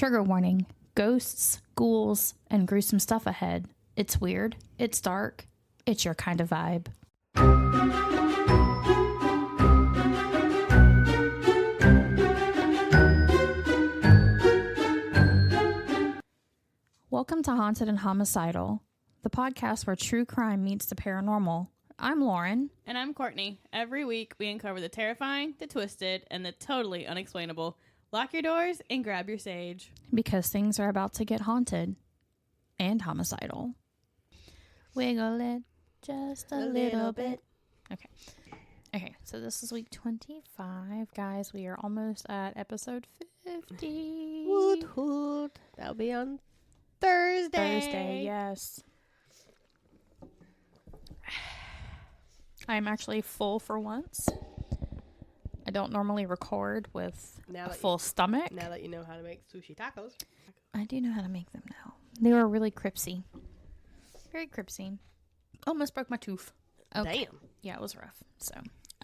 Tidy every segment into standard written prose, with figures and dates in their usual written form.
Trigger warning. Ghosts, ghouls, and gruesome stuff ahead. It's weird. It's dark. It's your kind of vibe. Welcome to Haunted and Homicidal, the podcast where true crime meets the paranormal. I'm Lauren. And I'm Courtney. Every week we uncover the terrifying, the twisted, and the totally unexplainable. Lock your doors and grab your sage. Because things are about to get haunted and homicidal. Wiggle it just a little bit. Okay, so this is week 25. Guys, we are almost at episode 50. Woot woot. That'll be on Thursday, yes. I'm actually full for once. I don't normally record with a full stomach. Now that you know how to make sushi tacos. I do know how to make them now. They were really cripsy. Very cripsy. Almost broke my tooth. Okay. Damn. Yeah, it was rough. So,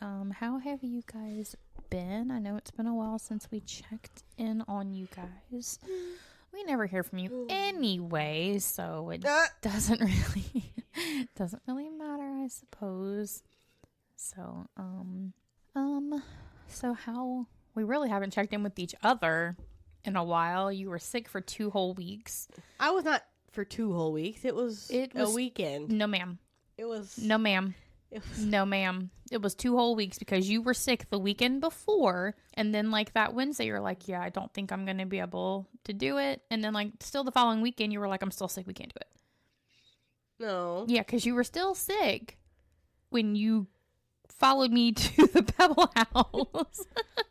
how have you guys been? I know it's been a while since we checked in on you guys. We never hear from you anyway, so it doesn't really matter, I suppose. So, so how we really haven't checked in with each other in a while. You were sick for 2 whole weeks. I was not for 2 whole weeks. It was a weekend. No, ma'am. No, ma'am. It was 2 whole weeks because you were sick the weekend before. And then like that Wednesday, you were like, yeah, I don't think I'm going to be able to do it. And then like still the following weekend, you were like, I'm still sick. We can't do it. No. Yeah, because you were still sick when you followed me to the Pebble House.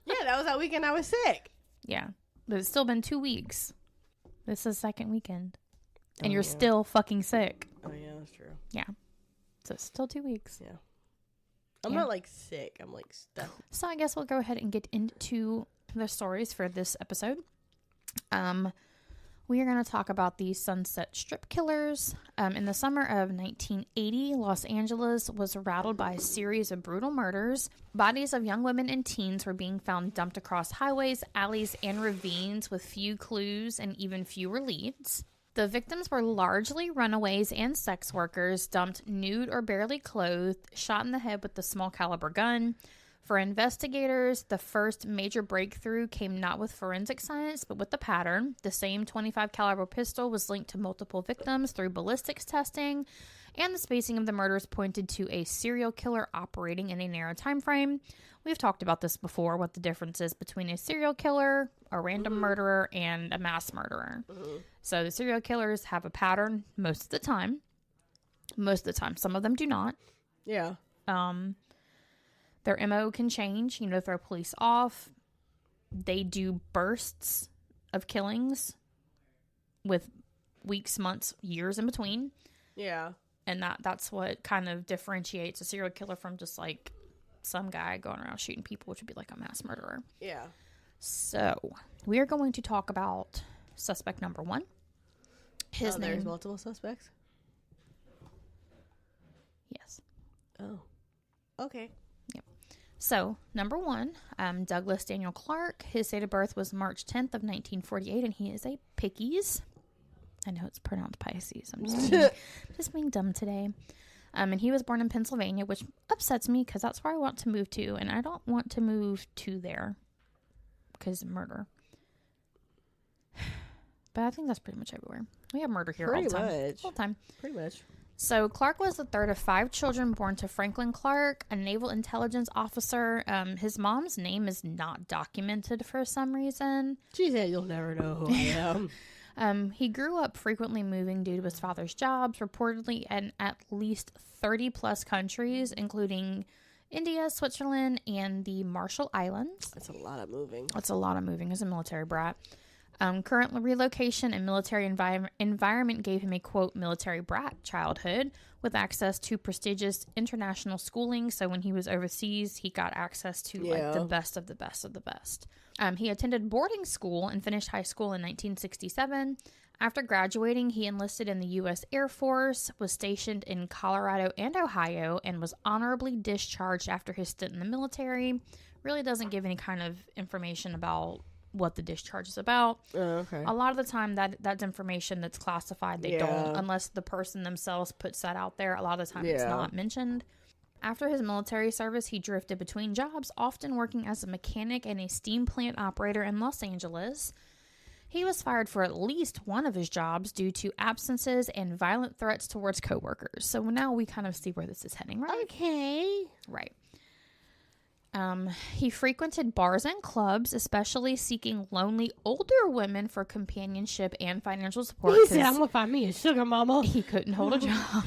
Yeah, that was that weekend I was sick. Yeah, but it's still been 2 weeks. This is second weekend. And you're still fucking sick. Oh, yeah, that's true. Yeah. So it's still 2 weeks. Yeah. I'm not like sick. I'm like stuck. So I guess we'll go ahead and get into the stories for this episode. We are going to talk about the Sunset Strip killers. In the summer of 1980, Los Angeles was rattled by a series of brutal murders. Bodies of young women and teens were being found dumped across highways, alleys, and ravines with few clues and even fewer leads. The victims were largely runaways and sex workers, dumped nude or barely clothed, shot in the head with a small caliber gun. For investigators, the first major breakthrough came not with forensic science, but with the pattern. The same .25 caliber pistol was linked to multiple victims through ballistics testing, and the spacing of the murders pointed to a serial killer operating in a narrow time frame. We've talked about this before, what the difference is between a serial killer, a random murderer, and a mass murderer. So the serial killers have a pattern most of the time. Some of them do not. Yeah. Their MO can change, throw police off. They do bursts of killings with weeks, months, years in between. Yeah. And that's what kind of differentiates a serial killer from just like some guy going around shooting people, which would be like a mass murderer. Yeah. So we are going to talk about suspect number 1. His name. There's multiple suspects? Yes. Oh. Okay. So, number 1, Douglas Daniel Clark. His date of birth was March 10th of 1948, and he is a Pickies. I know it's pronounced Pisces. I'm just being dumb today. And he was born in Pennsylvania, which upsets me because that's where I want to move to, and I don't want to move to there because of murder. But I think that's pretty much everywhere. We have murder here all the time. Pretty much. So Clark was the third of 5 children born to Franklin Clark, a naval intelligence officer. His mom's name is not documented for some reason. She said, "You'll never know who I am." He grew up frequently moving due to his father's jobs, reportedly in at least 30 plus countries, including India, Switzerland, and the Marshall Islands. That's a lot of moving. As a military brat. Current relocation and military environment gave him a, quote, military brat childhood with access to prestigious international schooling. So when he was overseas, he got access to like the best of the best of the best. He attended boarding school and finished high school in 1967. After graduating, he enlisted in the U.S. Air Force, was stationed in Colorado and Ohio, and was honorably discharged after his stint in the military. Really doesn't give any kind of information about what the discharge is about. Okay. A lot of the time that's information that's classified. They don't, unless the person themselves puts that out there. A lot of the time it's not mentioned. After his military service, he drifted between jobs, often working as a mechanic and a steam plant operator in Los Angeles. He was fired for at least one of his jobs due to absences and violent threats towards coworkers. So now we kind of see where this is heading, right? Okay. Right. He frequented bars and clubs, especially seeking lonely older women for companionship and financial support. He said, I'm going to find me a sugar mama. He couldn't hold a job.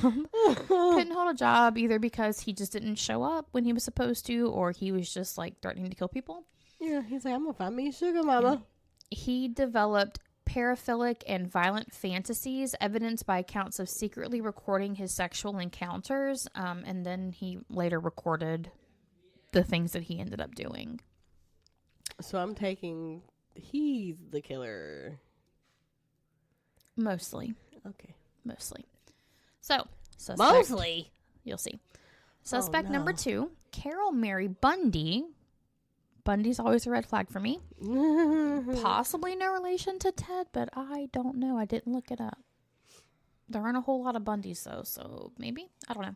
Couldn't hold a job either because he just didn't show up when he was supposed to, or he was just like threatening to kill people. Yeah, he's like, I'm going to find me a sugar mama. He developed paraphilic and violent fantasies, evidenced by accounts of secretly recording his sexual encounters, and then he later recorded the things that he ended up doing. So I'm taking he's the killer. Mostly. Okay. Mostly. So, suspect, Mostly? You'll see. Suspect number 2, Carol Mary Bundy. Bundy's always a red flag for me. Possibly no relation to Ted, but I don't know. I didn't look it up. There aren't a whole lot of Bundys, though, so maybe? I don't know.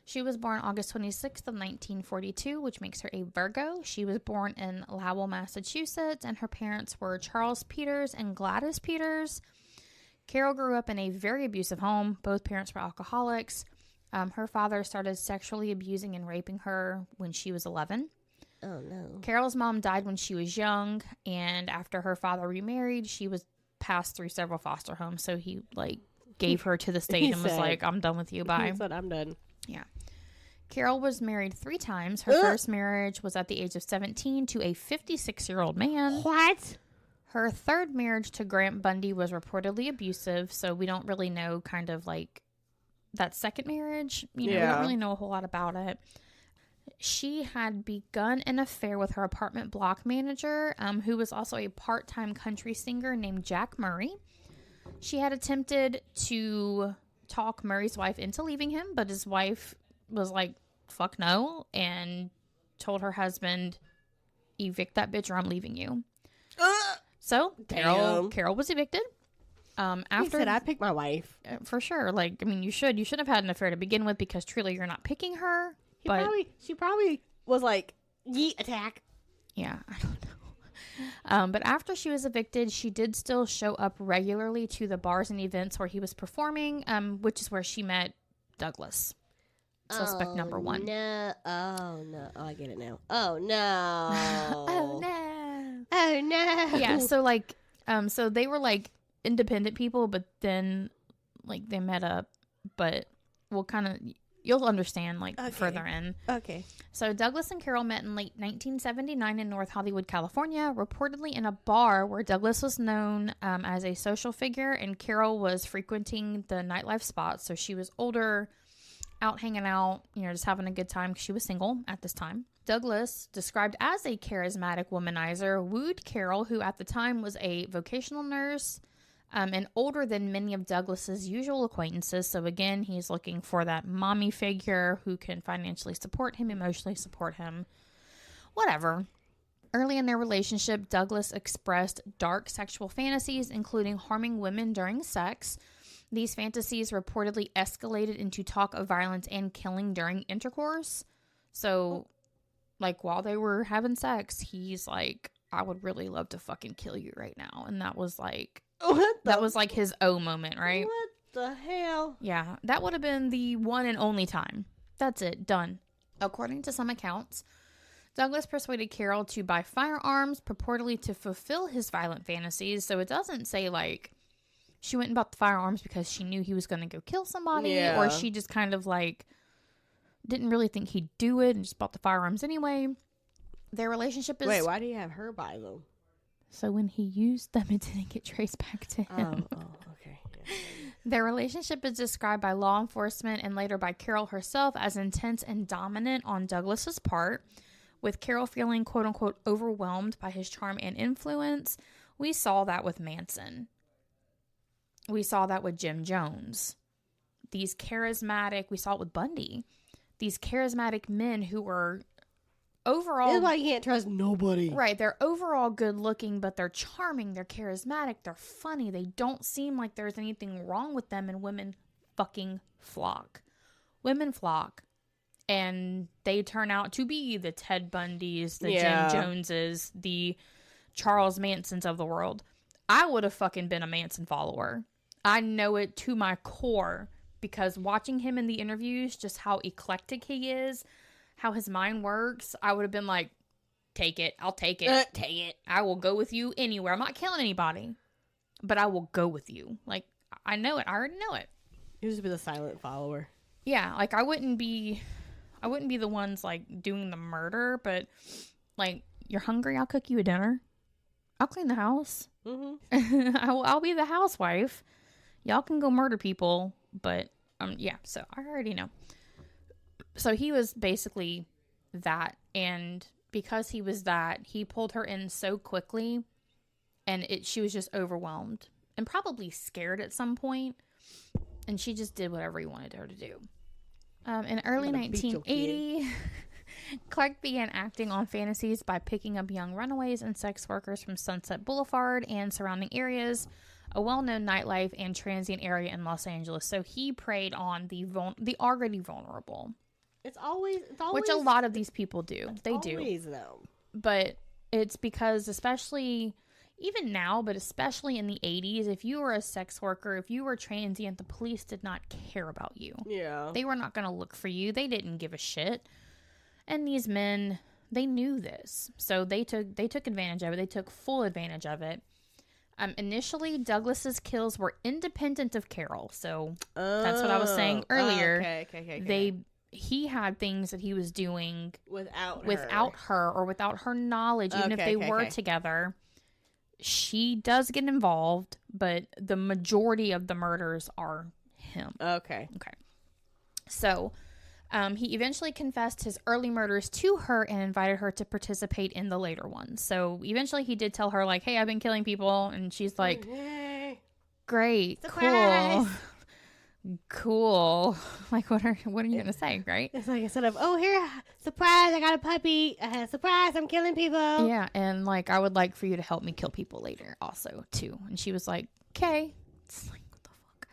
She was born August 26th of 1942, which makes her a Virgo. She was born in Lowell, Massachusetts, and her parents were Charles Peters and Gladys Peters. Carol grew up in a very abusive home. Both parents were alcoholics. Her father started sexually abusing and raping her when she was 11. Oh, no. Carol's mom died when she was young, and after her father remarried, she was passed through several foster homes. So he, gave her to the state and was like, I'm done with you, bye. He said, I'm done. Yeah. Carol was married 3 times. Her first marriage was at the age of 17 to a 56-year-old man. What? Her third marriage to Grant Bundy was reportedly abusive, so we don't really know kind of that second marriage. We don't really know a whole lot about it. She had begun an affair with her apartment block manager, who was also a part-time country singer named Jack Murray. She had attempted to talk Murray's wife into leaving him, but his wife was like, fuck no, and told her husband, evict that bitch or I'm leaving you. So Carol was evicted. After He said, I picked my wife. For sure. You should have had an affair to begin with because truly you're not picking her. She probably was like, yeet, attack. Yeah, I don't know. But after she was evicted, she did still show up regularly to the bars and events where he was performing, which is where she met Douglas. Suspect number 1. No. Oh, no. Oh, I get it now. Oh, no. Oh, no. Oh, no. Yeah, so they were independent people, but then they met up, but you'll understand further in. Okay. So Douglas and Carol met in late 1979 in North Hollywood, California, reportedly in a bar where Douglas was known as a social figure and Carol was frequenting the nightlife spots. So she was older, out hanging out, just having a good time because she was single at this time. Douglas, described as a charismatic womanizer, wooed Carol, who at the time was a vocational nurse and older than many of Douglas's usual acquaintances. So again, he's looking for that mommy figure who can financially support him, emotionally support him, whatever. Early in their relationship, Douglas expressed dark sexual fantasies, including harming women during sex. These fantasies reportedly escalated into talk of violence and killing during intercourse. So, while they were having sex, he's like, I would really love to fucking kill you right now. And that was his oh moment, right? What the hell? Yeah, that would have been the one and only time. That's it. Done. According to some accounts, Douglas persuaded Carol to buy firearms, purportedly to fulfill his violent fantasies. So it doesn't say, she went and bought the firearms because she knew he was going to go kill somebody, or she just kind of didn't really think he'd do it and just bought the firearms anyway. Their relationship is... Wait, why do you have her buy them? So when he used them, it didn't get traced back to him. Oh, okay. Yeah. Their relationship is described by law enforcement and later by Carol herself as intense and dominant on Douglas's part, with Carol feeling quote-unquote overwhelmed by his charm and influence. We saw that with Manson. We saw that with Jim Jones. We saw it with Bundy. These charismatic men who were overall... That's why you can't trust nobody. Right, they're overall good looking, but they're charming, they're charismatic, they're funny. They don't seem like there's anything wrong with them, and women fucking flock. Women flock. And they turn out to be the Ted Bundys, the Jim Joneses, the Charles Mansons of the world. I would have fucking been a Manson follower. I know it to my core, because watching him in the interviews, just how eclectic he is, how his mind works, I would have been like, take it. I'll take it. Take it. I will go with you anywhere. I'm not killing anybody, but I will go with you. Like, I know it. I already know it. You just be the silent follower. Yeah, like I wouldn't be the ones like doing the murder, but like, you're hungry, I'll cook you a dinner. I'll clean the house. Mm-hmm. I'll be the housewife. Y'all can go murder people, but yeah. So I already know. So he was basically that, and because he was that, he pulled her in so quickly, and she was just overwhelmed and probably scared at some point, and she just did whatever he wanted her to do. In early 1980, Clark began acting on fantasies by picking up young runaways and sex workers from Sunset Boulevard and surrounding areas, a well-known nightlife and transient area in Los Angeles. So he preyed on the already vulnerable. It's always which a lot of these people do. They do. Though. But it's because, especially even now, but especially in the 80s, if you were a sex worker, if you were transient, the police did not care about you. Yeah. They were not going to look for you. They didn't give a shit. And these men, they knew this. So they took advantage of it. They took full advantage of it. Initially, Douglas's kills were independent of Carol. So that's what I was saying earlier. Okay. He had things that he was doing without her or without her knowledge, even if they were together. She does get involved, but the majority of the murders are him. Okay. So, he eventually confessed his early murders to her and invited her to participate in the later ones. So, eventually he did tell her, like, hey, I've been killing people. And she's like, great, surprise. cool. Like, what are you going to say, right? It's like, instead of, oh, here, surprise, I got a puppy. Surprise, I'm killing people. Yeah, and, like, I would like for you to help me kill people later also, too. And she was like, okay. It's like, what the fuck?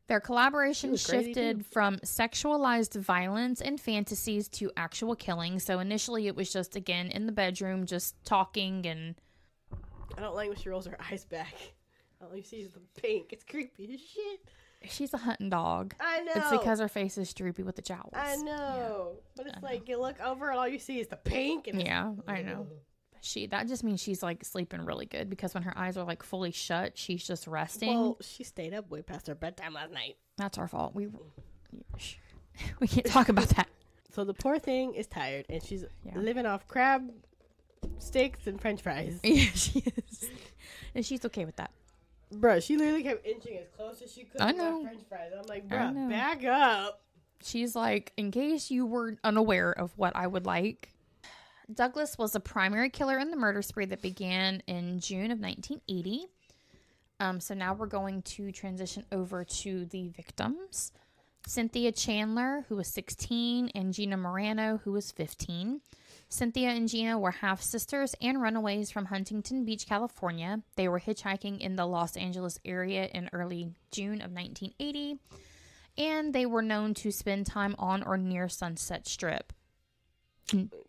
Their collaboration shifted from sexualized violence and fantasies to actual killing. So initially it was just, again, in the bedroom, just talking and... I don't like when she rolls her eyes back. All you see is the pink. It's creepy as shit. She's a hunting dog. I know. It's because her face is droopy with the jowls. I know. Yeah. But it's like, you look over and all you see is the pink. And yeah, I know. That just means she's like sleeping really good, because when her eyes are like fully shut, she's just resting. Well, she stayed up way past her bedtime last night. That's our fault. We can't talk about that. So the poor thing is tired, and she's living off crab sticks and french fries. Yeah, she is. And she's okay with that. Bruh, she literally kept inching as close as she could to my french fries. I'm like, bruh, back up. She's like, in case you were unaware of what I would like. Douglas was a primary killer in the murder spree that began in June of 1980. So now we're going to transition over to the victims. Cynthia Chandler, who was 16, and Gina Morano, who was 15. Cynthia and Gina were half-sisters and runaways from Huntington Beach, California. They were hitchhiking in the Los Angeles area in early June of 1980, and they were known to spend time on or near Sunset Strip.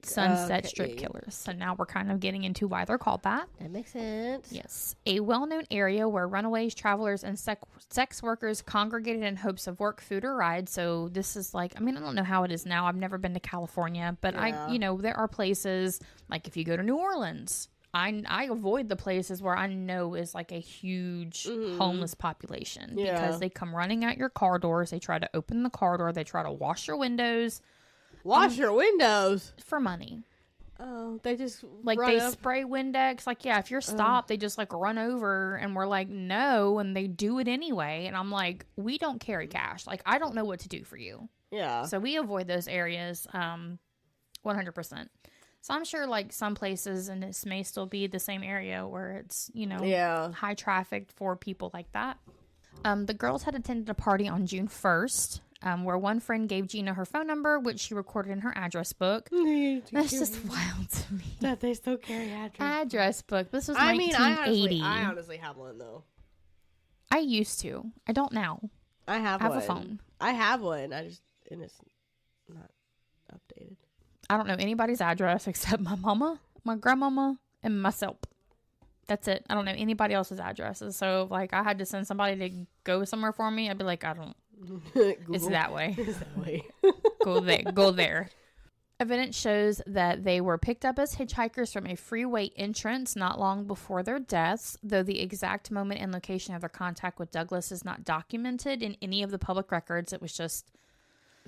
Strip killers. So now we're kind of getting into why they're called that. That makes sense. Yes. A well-known area where runaways, travelers, and sex workers congregated in hopes of work, food, or ride. So this is like, I mean, I don't know how it is now. I've never been to California, but there are places, like if you go to New Orleans, I avoid the places where I know is like a huge homeless population, because they come running at your car doors. They try to open the car door. They try to wash your windows. Wash your windows for money. Oh, they just like they spray Windex. Like, yeah, if you're stopped, they just like run over, and we're like, no, and they do it anyway. And I'm like, we don't carry cash. Like, I don't know what to do for you. Yeah. So we avoid those areas, 100%. So I'm sure like some places, and this may still be the same area where it's, high traffic for people like that. The girls had attended a party on June 1st. where one friend gave Gina her phone number, which she recorded in her address book. That's just wild to me. That they still carry address book. This was 1980. I honestly have one, though. I used to. I don't now. I have a phone. I have one. And it's not updated. I don't know anybody's address except my mama, my grandmama, and myself. That's it. I don't know anybody else's addresses. So, like, I had to send somebody to go somewhere for me. I'd be like, I don't. It's that way. It's that way. Go there. Evidence shows that they were picked up as hitchhikers from a freeway entrance not long before their deaths, though the exact moment and location of their contact with Douglas is not documented in any of the public records. It was just...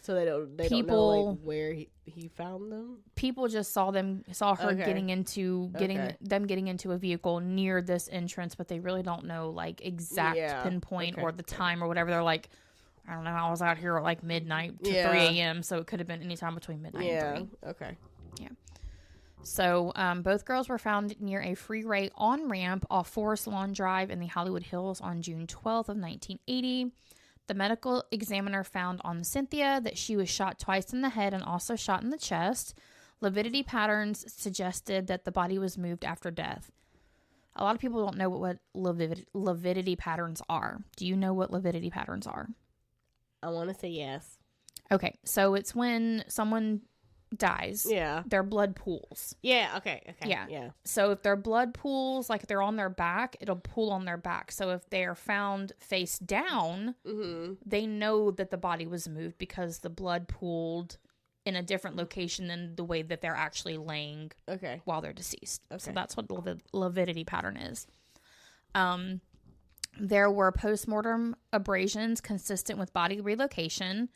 So they don't know like where he found them. People just saw her getting into a vehicle near this entrance, but they really don't know like exact pinpoint or the time or whatever. They're like, I don't know. I was out here at like midnight to 3 a.m., so it could have been any time between midnight and 3. Okay. Yeah. So both girls were found near a freeway on ramp off Forest Lawn Drive in the Hollywood Hills on June 12th of 1980. The medical examiner found on Cynthia that she was shot twice in the head and also shot in the chest. Lividity patterns suggested that the body was moved after death. A lot of people don't know what lividity patterns are. Do you know what lividity patterns are? I want to say yes. Okay, so it's when someone dies. Yeah. Their blood pools. Yeah, okay. Yeah. So if their blood pools, like they're on their back, it'll pool on their back. So if they are found face down, they know that the body was moved because the blood pooled in a different location than the way that they're actually laying while they're deceased. Okay. So that's what lividity pattern is. There were postmortem abrasions consistent with body relocation.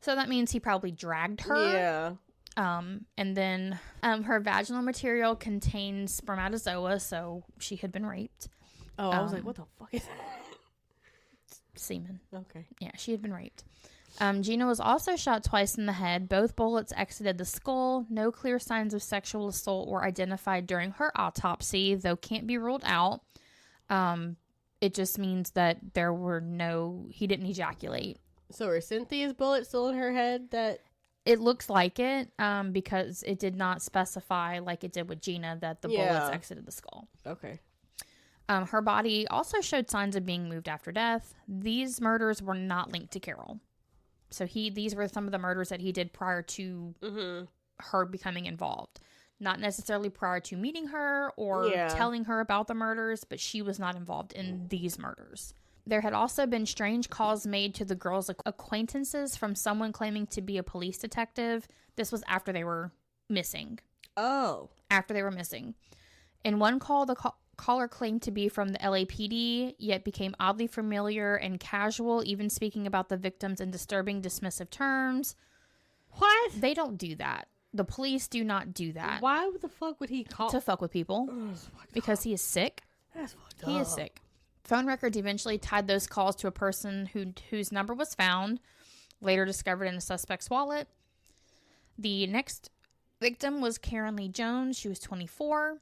So that means he probably dragged her. Yeah. And then her vaginal material contains spermatozoa, so she had been raped. Oh, I was like, what the fuck is that? Semen. Okay. Yeah, she had been raped. Gina was also shot twice in the head. Both bullets exited the skull. No clear signs of sexual assault were identified during her autopsy, though can't be ruled out. It just means that he didn't ejaculate. So are Cynthia's bullets still in her head? It looks like it, because it did not specify, like it did with Gina, that the bullets exited the skull. Okay. Her body also showed signs of being moved after death. These murders were not linked to Carol. So these were some of the murders that he did prior to her becoming involved. Not necessarily prior to meeting her or telling her about the murders, but she was not involved in these murders. There had also been strange calls made to the girls' acquaintances from someone claiming to be a police detective. This was after they were missing. Oh. After they were missing. In one call, the caller claimed to be from the LAPD, yet became oddly familiar and casual, even speaking about the victims in disturbing, dismissive terms. What? They don't do that. The police do not do that. Why the fuck would he call? To fuck with people. Because he is sick. That's fucked up. He is sick. Phone records eventually tied those calls to a person whose number was found, later discovered in the suspect's wallet. The next victim was Karen Lee Jones. She was 24.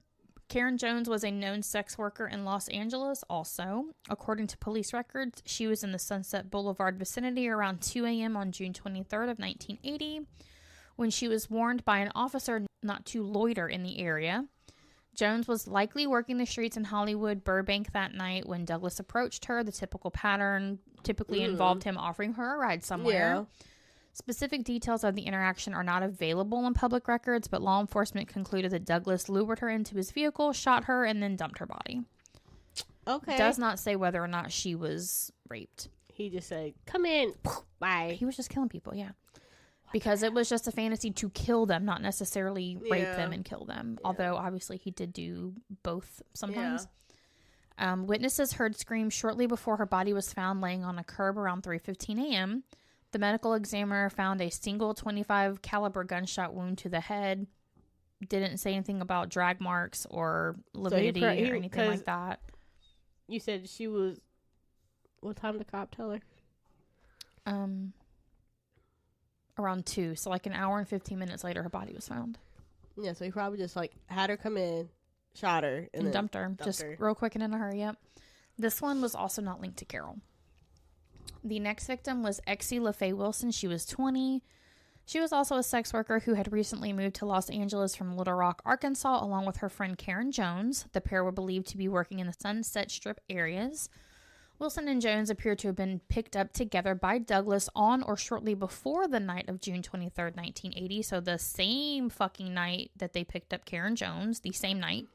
Karen Jones was a known sex worker in Los Angeles also. According to police records, she was in the Sunset Boulevard vicinity around 2 a.m. on June 23rd of 1980 when she was warned by an officer not to loiter in the area. Jones was likely working the streets in Hollywood, Burbank that night when Douglas approached her. The typical pattern typically involved him offering her a ride somewhere. Yeah. Specific details of the interaction are not available in public records, but law enforcement concluded that Douglas lured her into his vehicle, shot her, and then dumped her body. Okay. It does not say whether or not she was raped. He just said, come in, bye. He was just killing people, yeah. Because it was just a fantasy to kill them, not necessarily rape them and kill them. Yeah. Although, obviously, he did do both sometimes. Yeah. Witnesses heard screams shortly before her body was found laying on a curb around 3:15 a.m. The medical examiner found a single .25 caliber gunshot wound to the head. Didn't say anything about drag marks or lividity or anything like that. You said she was... What time did the cop tell her? Around 2, so like an hour and 15 minutes later, her body was found. Yeah, so he probably just like had her come in, shot her, and dumped her. Real quick and in a hurry. Yep. This one was also not linked to Carol. The next victim was Exie LaFaye Wilson. She was 20. She was also a sex worker who had recently moved to Los Angeles from Little Rock, Arkansas, along with her friend Karen Jones. The pair were believed to be working in the Sunset Strip areas. Wilson and Jones appear to have been picked up together by Douglas on or shortly before the night of June 23rd, 1980. So the same fucking night that they picked up Karen Jones, the same night.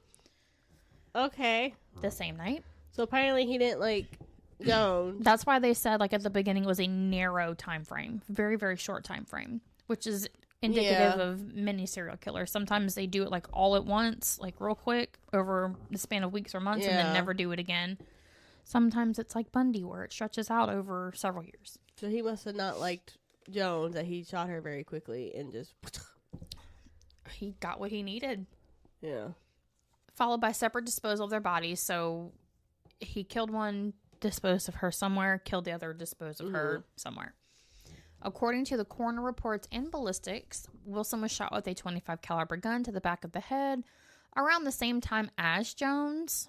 Okay. The same night. So apparently he didn't like Jones. That's why they said, like, at the beginning it was a narrow time frame. Very, very short time frame, which is indicative of many serial killers. Sometimes they do it, like, all at once, like, real quick over the span of weeks or months and then never do it again. Sometimes it's like Bundy, where it stretches out over several years. So he must have not liked Jones, that he shot her very quickly and just... He got what he needed. Yeah. Followed by separate disposal of their bodies. So he killed one, disposed of her somewhere, killed the other, disposed of her somewhere. According to the coroner reports and ballistics, Wilson was shot with a .25 caliber gun to the back of the head around the same time as Jones.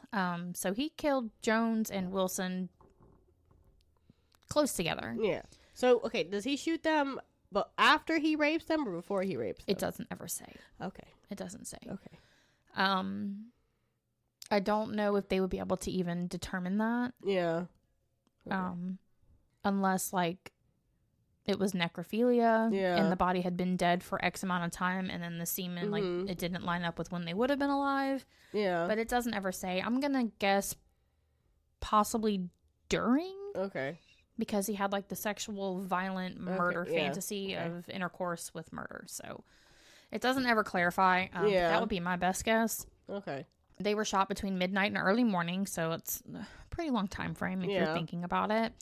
So he killed Jones and Wilson close together. Yeah. So, okay, does he shoot them but after he rapes them or before he rapes them? It doesn't ever say. Okay. It doesn't say. Okay. I don't know if they would be able to even determine that. Yeah. Okay. Unless, like, it was necrophilia and the body had been dead for X amount of time and then the semen, like, it didn't line up with when they would have been alive. Yeah. But it doesn't ever say. I'm going to guess possibly during. Okay. Because he had, like, the sexual, violent murder fantasy of intercourse with murder. So it doesn't ever clarify. That would be my best guess. Okay. They were shot between midnight and early morning, so it's a pretty long time frame if you're thinking about it.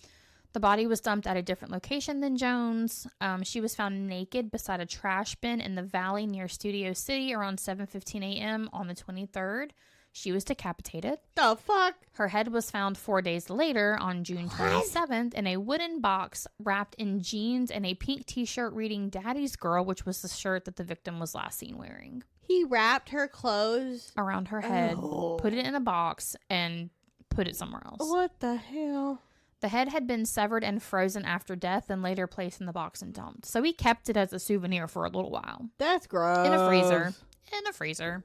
The body was dumped at a different location than Jones. She was found naked beside a trash bin in the valley near Studio City around 7:15 a.m. on the 23rd. She was decapitated. The fuck? Her head was found 4 days later on June 27th in a wooden box wrapped in jeans and a pink t-shirt reading Daddy's Girl, which was the shirt that the victim was last seen wearing. He wrapped her clothes around her head, put it in a box, and put it somewhere else. What the hell? The head had been severed and frozen after death and later placed in the box and dumped. So he kept it as a souvenir for a little while. That's gross. In a freezer.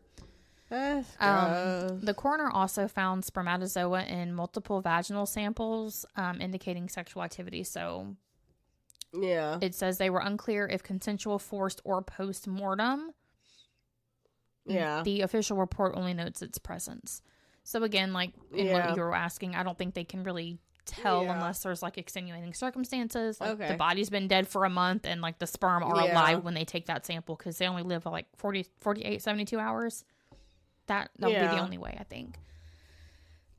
That's gross. The coroner also found spermatozoa in multiple vaginal samples, indicating sexual activity. So yeah, it says they were unclear if consensual, forced, or post-mortem. Yeah. The official report only notes its presence. So again, like in what you were asking, I don't think they can really tell unless there's like extenuating circumstances. Like the body's been dead for a month and like the sperm are alive when they take that sample because they only live like 48, 72 hours. That would be the only way, I think.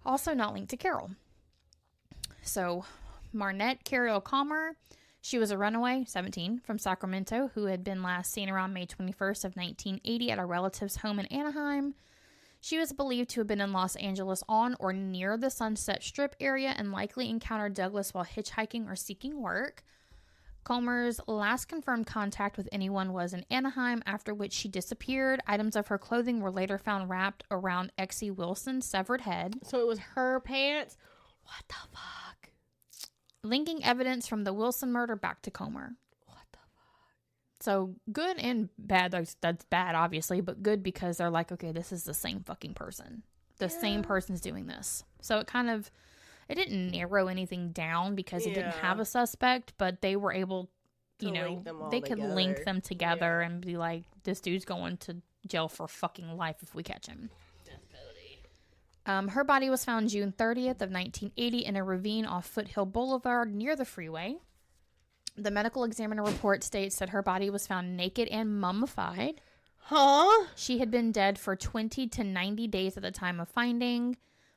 Also not linked to Carol. So Marnette Carol Calmer, she was a runaway, 17, from Sacramento who had been last seen around May 21st of 1980 at a relative's home in Anaheim. She was believed to have been in Los Angeles on or near the Sunset Strip area and likely encountered Douglas while hitchhiking or seeking work. Comer's last confirmed contact with anyone was in Anaheim, after which she disappeared. Items of her clothing were later found wrapped around Exie Wilson's severed head. So it was her pants? What the fuck? Linking evidence from the Wilson murder back to Comer. So good and bad. That's bad, obviously, but good because they're like, okay, this is the same fucking person. The same person's doing this. So it didn't narrow anything down because it didn't have a suspect, but they were able, they could link them together and be like, this dude's going to jail for fucking life if we catch him. Her body was found June 30th of 1980 in a ravine off Foothill Boulevard near the freeway. The medical examiner report states that her body was found naked and mummified. Huh? She had been dead for 20 to 90 days at the time of finding.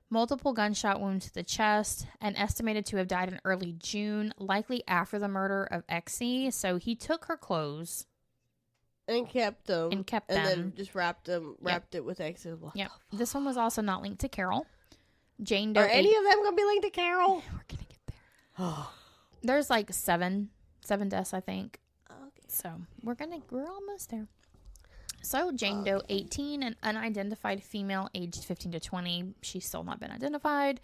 Multiple gunshot wounds to the chest, and estimated to have died in early June, likely after the murder of Exie. So he took her clothes. And kept them. And then just wrapped it with Exie. Yep. This one was also not linked to Carol. Jane Doe. Are any of them going to be linked to Carol? We're going to get there. There's like seven deaths, I think. Okay. So we're almost there. So Jane Doe, 18, an unidentified female aged 15 to 20. She's still not been identified.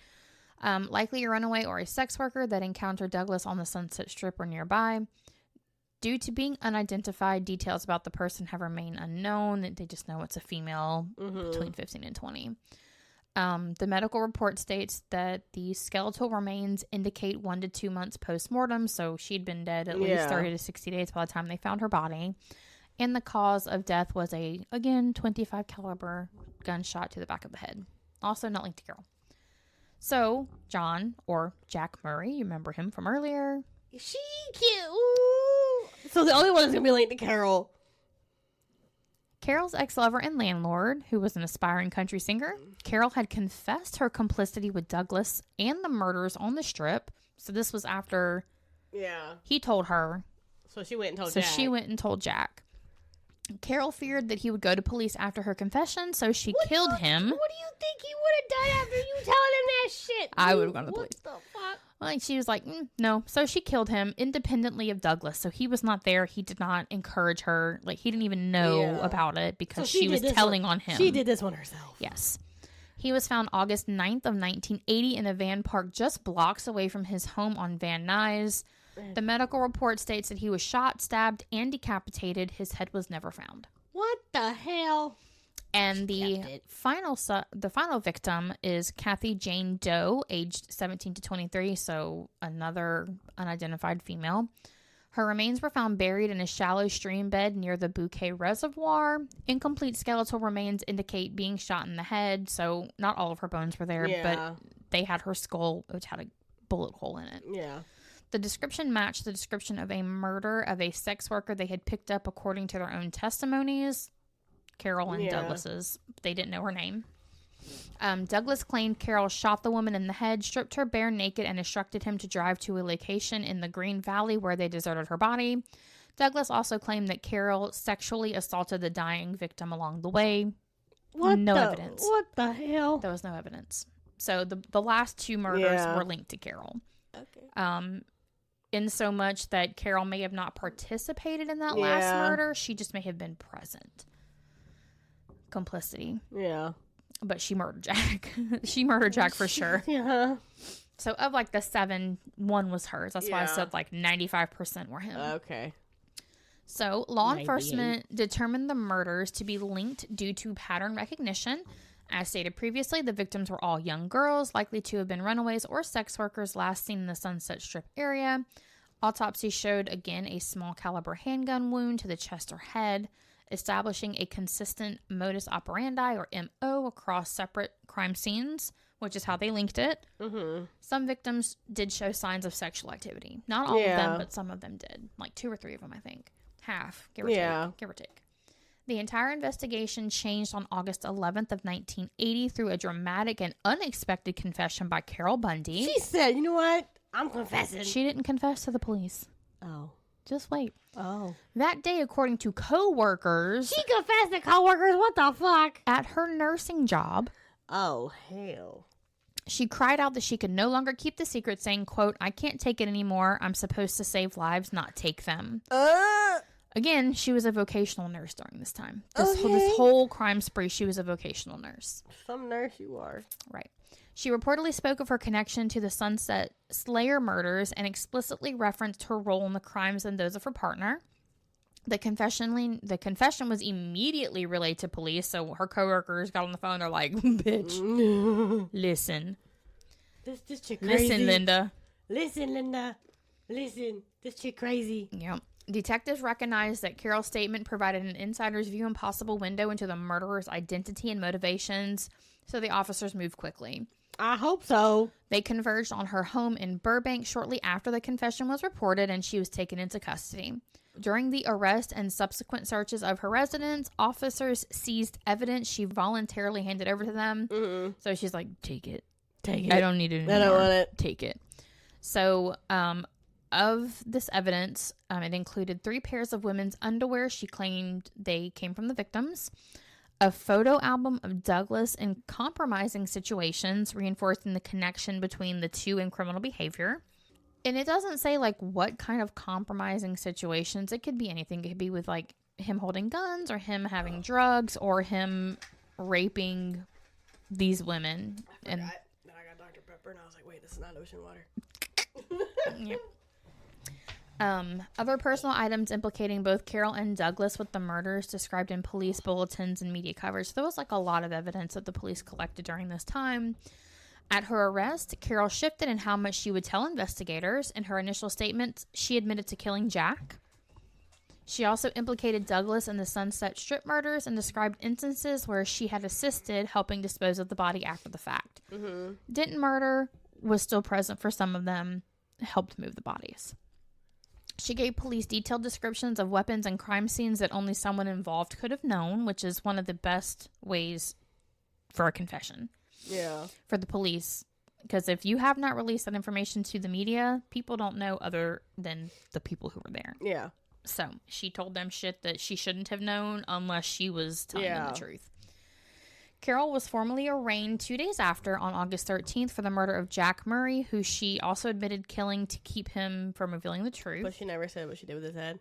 Likely a runaway or a sex worker that encountered Douglas on the Sunset Strip or nearby. Due to being unidentified, details about the person have remained unknown. They just know it's a female between 15 and 20. The medical report states that the skeletal remains indicate 1 to 2 months post-mortem, so she'd been dead at least 30 to 60 days by the time they found her body. And the cause of death was a, again, .25 caliber gunshot to the back of the head. Also not linked to Carol. So, John, or Jack Murray, you remember him from earlier. She cute. So the only one that's going to be linked to Carol. Carol's ex-lover and landlord, who was an aspiring country singer, Carol had confessed her complicity with Douglas and the murders on the Strip. So this was after he told her. So she went and told Jack. So she went and told Jack. Carol feared that he would go to police after her confession, so she killed him. What do you think he would have done after you telling him that shit? I would have gone to the police. What the fuck? Well, she was like, no. So she killed him independently of Douglas. So he was not there. He did not encourage her. Like, he didn't even know about it because she was telling on him. She did this one herself. Yes. He was found August 9th of 1980 in a van parked just blocks away from his home on Van Nuys. The medical report states that he was shot, stabbed, and decapitated. His head was never found. What the hell? And the final victim is Kathy Jane Doe, aged 17 to 23, so another unidentified female. Her remains were found buried in a shallow stream bed near the Bouquet Reservoir. Incomplete skeletal remains indicate being shot in the head, so not all of her bones were there, but they had her skull, which had a bullet hole in it. Yeah. The description matched the description of a murder of a sex worker they had picked up according to their own testimonies. Carol and Douglas's. They didn't know her name. Douglas claimed Carol shot the woman in the head, stripped her bare naked, and instructed him to drive to a location in the Green Valley where they deserted her body. Douglas also claimed that Carol sexually assaulted the dying victim along the way. No evidence. What the hell? There was no evidence. So the last two murders were linked to Carol. Okay. In so much that Carol may have not participated in that last murder, she just may have been present. Complicity. Yeah. But she murdered Jack. She murdered Jack for sure. Yeah. So of like the 7, 1 was hers. That's why I said like 95% were him. Okay. So law enforcement determined the murders to be linked due to pattern recognition. As stated previously, the victims were all young girls, likely to have been runaways or sex workers last seen in the Sunset Strip area. Autopsy showed, again, a small caliber handgun wound to the chest or head, establishing a consistent modus operandi, or MO, across separate crime scenes, which is how they linked it. Mm-hmm. Some victims did show signs of sexual activity. Not all of them, but some of them did. Like 2 or 3 of them, I think. Half, give or take. Give or take. The entire investigation changed on August 11th of 1980 through a dramatic and unexpected confession by Carol Bundy. She said, you know what? I'm confessing. She didn't confess to the police. Oh. Just wait. Oh. That day, according to co-workers... She confessed to co-workers? What the fuck? At her nursing job... Oh, hell. She cried out that she could no longer keep the secret, saying, quote, "I can't take it anymore. I'm supposed to save lives, not take them." Again, she was a vocational nurse during this time. This whole crime spree, she was a vocational nurse. Some nurse you are. Right. She reportedly spoke of her connection to the Sunset Slayer murders and explicitly referenced her role in the crimes and those of her partner. The confession was immediately relayed to police, so her coworkers got on the phone. They're like, "Bitch, listen. This chick crazy. Listen, Linda. Listen. This chick crazy." Yep. Detectives recognized that Carol's statement provided an insider's view and possible window into the murderer's identity and motivations, so the officers moved quickly. I hope so. They converged on her home in Burbank shortly after the confession was reported, and she was taken into custody. During the arrest and subsequent searches of her residence, officers seized evidence she voluntarily handed over to them. Mm-hmm. So she's like, take it. I don't need it anymore. I don't want it. Take it. So, of this evidence, it included 3 pairs of women's underwear she claimed they came from the victims, a photo album of Douglas in compromising situations, reinforcing the connection between the two in criminal behavior. And it doesn't say, like, what kind of compromising situations. It could be anything. It could be with, like, him holding guns or him having drugs or him raping these women. I got Dr. Pepper. pepper, and I was like, wait, this is not ocean water. Yep. Other personal items implicating both Carol and Douglas with the murders described in police bulletins and media coverage. There was like a lot of evidence that the police collected during this time. At her arrest, Carol shifted in how much she would tell investigators. In her initial statements, she admitted to killing Jack. She also implicated Douglas in the Sunset Strip murders and described instances where she had assisted helping dispose of the body after the fact. Mm-hmm. Didn't murder, was still present for some of them, helped move the bodies. She gave police detailed descriptions of weapons and crime scenes that only someone involved could have known, which is one of the best ways for a confession. Yeah. For the police. Because if you have not released that information to the media, people don't know other than the people who were there. Yeah. So she told them shit that she shouldn't have known unless she was telling them the truth. Carol was formally arraigned 2 days after, on August 13th, for the murder of Jack Murray, who she also admitted killing to keep him from revealing the truth. But she never said what she did with his head.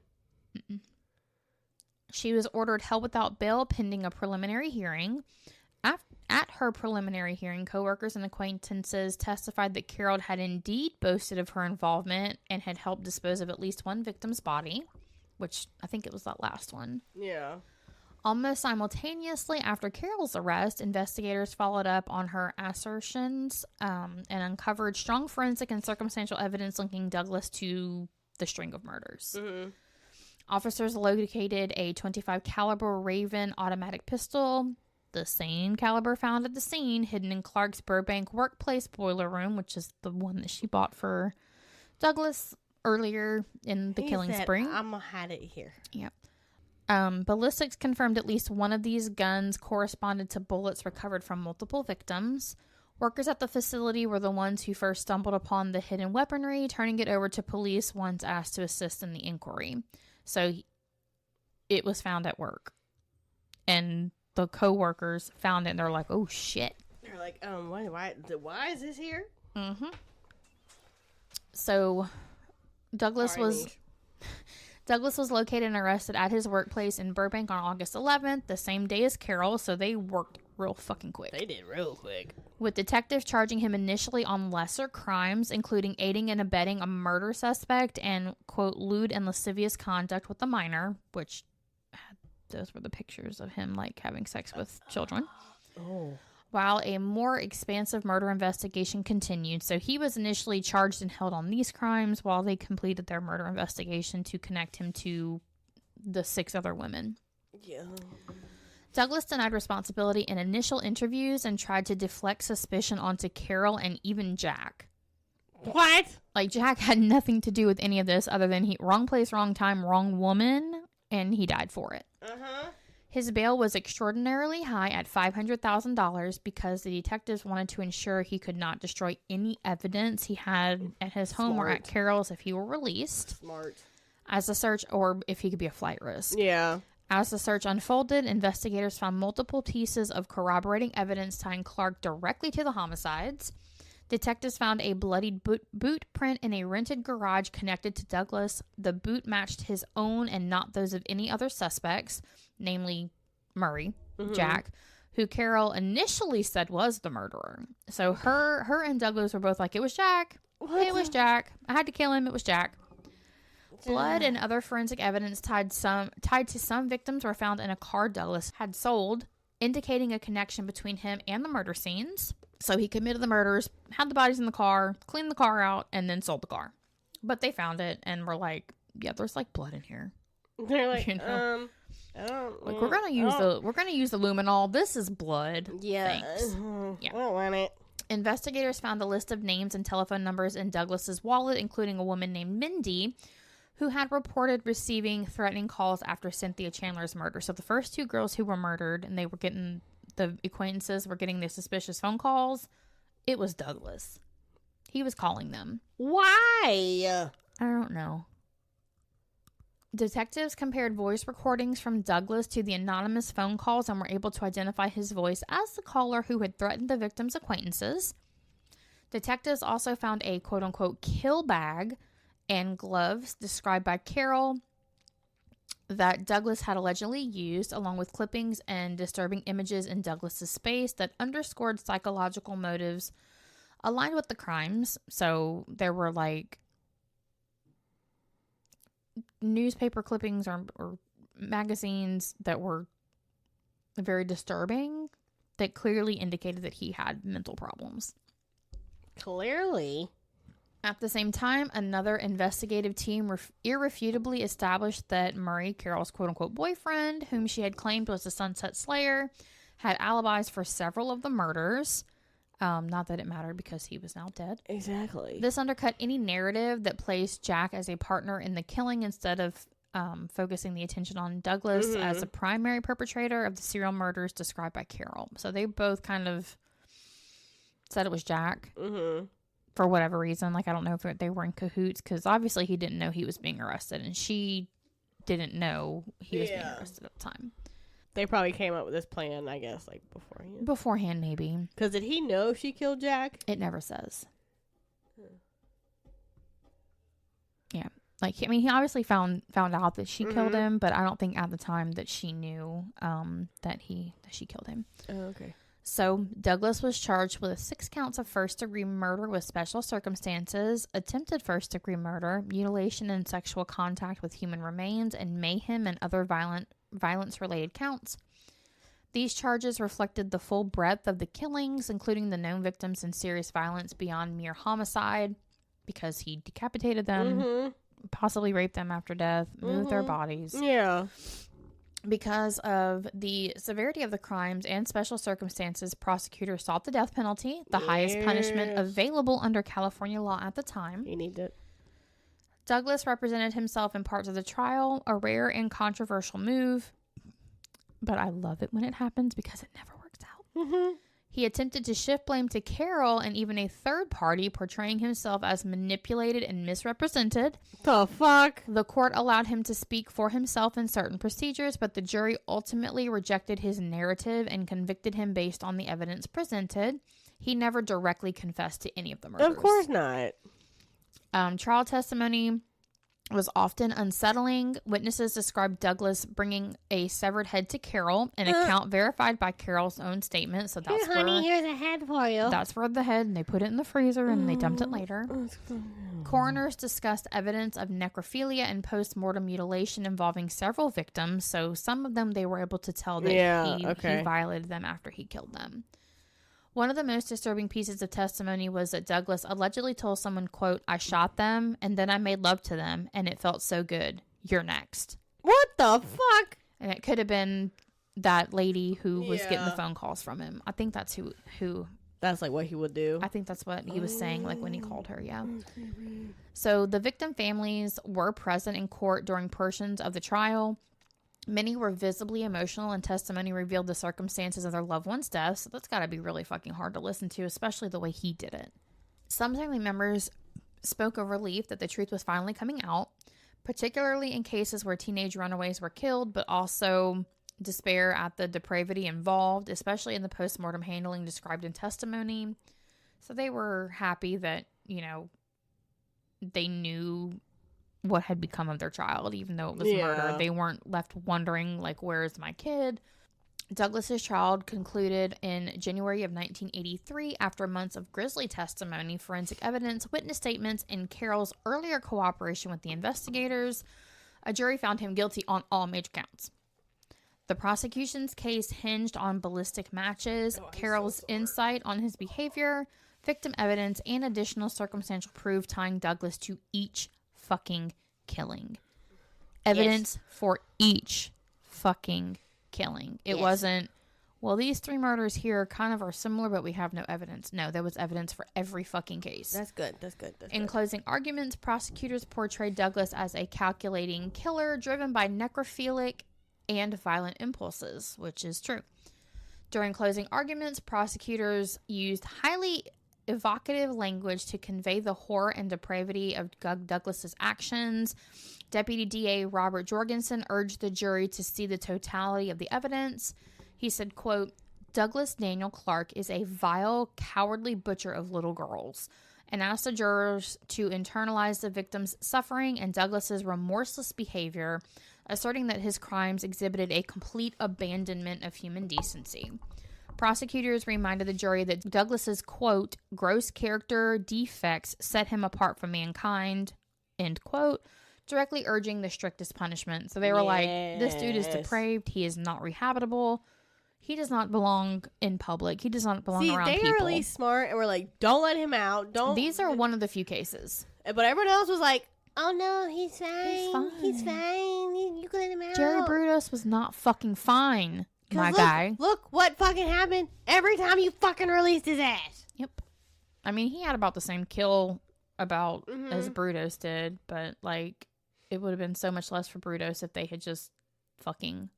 Mm-mm. She was ordered held without bail pending a preliminary hearing. At her preliminary hearing, coworkers and acquaintances testified that Carol had indeed boasted of her involvement and had helped dispose of at least one victim's body, which I think it was that last one. Yeah. Almost simultaneously after Carol's arrest, investigators followed up on her assertions and uncovered strong forensic and circumstantial evidence linking Douglas to the string of murders. Mm-hmm. Officers located a .25 caliber Raven automatic pistol, the same caliber found at the scene, hidden in Clark's Burbank workplace boiler room, which is the one that she bought for Douglas earlier in the killing spree. I'm gonna hide it here. Yep. Ballistics confirmed at least one of these guns corresponded to bullets recovered from multiple victims. Workers at the facility were the ones who first stumbled upon the hidden weaponry, turning it over to police once asked to assist in the inquiry. So it was found at work. And the co-workers found it and they're like, oh shit. They're like, why is this here? Mm-hmm. So Douglas was located and arrested at his workplace in Burbank on August 11th, the same day as Carol, so they worked real fucking quick. They did real quick. With detectives charging him initially on lesser crimes, including aiding and abetting a murder suspect and, quote, lewd and lascivious conduct with a minor, which those were the pictures of him, like, having sex with children. Oh. While a more expansive murder investigation continued. So he was initially charged and held on these crimes while they completed their murder investigation to connect him to the 6 other women. Yeah. Douglas denied responsibility in initial interviews and tried to deflect suspicion onto Carol and even Jack. What? Like, Jack had nothing to do with any of this other than wrong place, wrong time, wrong woman, and he died for it. Uh-huh. His bail was extraordinarily high at $500,000 because the detectives wanted to ensure he could not destroy any evidence he had at his home or at Carol's if he were released. Smart. As the search, or if he could be a flight risk. Yeah. As the search unfolded, investigators found multiple pieces of corroborating evidence tying Clark directly to the homicides. Detectives found a bloodied boot print in a rented garage connected to Douglas. The boot matched his own and not those of any other suspects, namely Murray, Jack, who Carol initially said was the murderer. So her and Douglas were both like, it was Jack. It was Jack. I had to kill him. It was Jack. Blood and other forensic evidence tied to some victims were found in a car Douglas had sold, indicating a connection between him and the murder scenes. So he committed the murders, had the bodies in the car, cleaned the car out, and then sold the car. But they found it and were like, yeah, there's like blood in here. They're like, You know? I don't, Like, we're gonna use the luminol. This is blood. Yeah. Thanks. Yeah. I don't want it. Investigators found a list of names and telephone numbers in Douglas's wallet, including a woman named Mindy, who had reported receiving threatening calls after Cynthia Chandler's murder. So the first 2 girls who were murdered, and the acquaintances were getting their suspicious phone calls, it was Douglas. He was calling them. Why? I don't know. Detectives compared voice recordings from Douglas to the anonymous phone calls and were able to identify his voice as the caller who had threatened the victim's acquaintances. Detectives also found a quote-unquote kill bag and gloves described by Carol that Douglas had allegedly used, along with clippings and disturbing images in Douglas's space that underscored psychological motives aligned with the crimes. So there were like newspaper clippings or magazines that were very disturbing that clearly indicated that he had mental problems. Clearly. At the same time, another investigative team irrefutably established that Murray, Carol's quote-unquote boyfriend, whom she had claimed was the Sunset Slayer, had alibis for several of the murders. Not that it mattered because he was now dead. Exactly. This undercut any narrative that placed Jack as a partner in the killing instead of focusing the attention on Douglas as a primary perpetrator of the serial murders described by Carol. So they both kind of said it was Jack. For whatever reason. Like, I don't know if they were in cahoots, because obviously he didn't know he was being arrested, and she didn't know he was being arrested at the time. They probably came up with this plan, I guess, like, beforehand. Beforehand, maybe. Because did he know she killed Jack? It never says. Yeah. Like, I mean, he obviously found out that she killed him, but I don't think at the time that she knew that she killed him. Oh, okay. So, Douglas was charged with 6 counts of first-degree murder with special circumstances, attempted first-degree murder, mutilation and sexual contact with human remains, and mayhem and other violence-related counts. These charges reflected the full breadth of the killings, including the known victims and serious violence beyond mere homicide, because he decapitated them, possibly raped them after death, moved their bodies. Yeah. Because of the severity of the crimes and special circumstances, prosecutors sought the death penalty, the highest punishment available under California law at the time. He needed it. Douglas represented himself in parts of the trial, a rare and controversial move. But I love it when it happens because it never works out. He attempted to shift blame to Carol and even a third party, portraying himself as manipulated and misrepresented. The fuck? The court allowed him to speak for himself in certain procedures, but the jury ultimately rejected his narrative and convicted him based on the evidence presented. He never directly confessed to any of the murders. Of course not. Trial testimony was often unsettling. Witnesses described Douglas bringing a severed head to Carol, an account verified by Carol's own statement. So that's here's a head for you. That's where the head, and they put it in the freezer and they dumped it later. Coroners discussed evidence of necrophilia and post-mortem mutilation involving several victims. So some of them they were able to tell that he violated them after he killed them. One of the most disturbing pieces of testimony was that Douglas allegedly told someone, quote, "I shot them and then I made love to them and it felt so good. You're next." What the fuck? And it could have been that lady who was getting the phone calls from him. I think that's who. That's like what he would do. I think that's what he was saying, like when he called her, yeah. So the victim families were present in court during portions of the trial. Many were visibly emotional, and testimony revealed the circumstances of their loved one's death. So that's got to be really fucking hard to listen to, especially the way he did it. Some family members spoke of relief that the truth was finally coming out, particularly in cases where teenage runaways were killed, but also despair at the depravity involved, especially in the post-mortem handling described in testimony. So they were happy that, you know, they knew what had become of their child, even though it was murder. They weren't left wondering, like, where's my kid? Douglas's trial concluded in January of 1983 after months of grisly testimony, forensic evidence, witness statements, and Carol's earlier cooperation with the investigators. A jury found him guilty on all major counts. The prosecution's case hinged on ballistic matches, Carol's insight on his behavior, victim evidence, and additional circumstantial proof tying Douglas to each fucking killing. Evidence for each fucking killing. It wasn't, well, these 3 murders here kind of are similar, but we have no evidence. No, there was evidence for every fucking case. That's good. In closing arguments, prosecutors portrayed Douglas as a calculating killer driven by necrophilic and violent impulses, which is true. During closing arguments, prosecutors used highly evocative language to convey the horror and depravity of Douglas's actions. Deputy DA Robert Jorgensen urged the jury to see the totality of the evidence. He said, quote, "Douglas Daniel Clark is a vile, cowardly butcher of little girls," and asked the jurors to internalize the victim's suffering and Douglas's remorseless behavior, asserting that his crimes exhibited a complete abandonment of human decency. Prosecutors reminded the jury that Douglas's, quote, gross character defects set him apart from mankind, end quote, directly urging the strictest punishment. So they were like, this dude is depraved. He is not rehabitable. He does not belong in public. He does not belong around people. They were really smart and were like, don't let him out. Don't. These are one of the few cases. But everyone else was like, oh no, he's fine. He's fine. You can let him out. Jerry Brudos was not fucking fine, my guy. Look what fucking happened every time you fucking released his ass. Yep. I mean, he had about the same kill as Brudos did, but like, it would have been so much less for Brudos if they had just fucking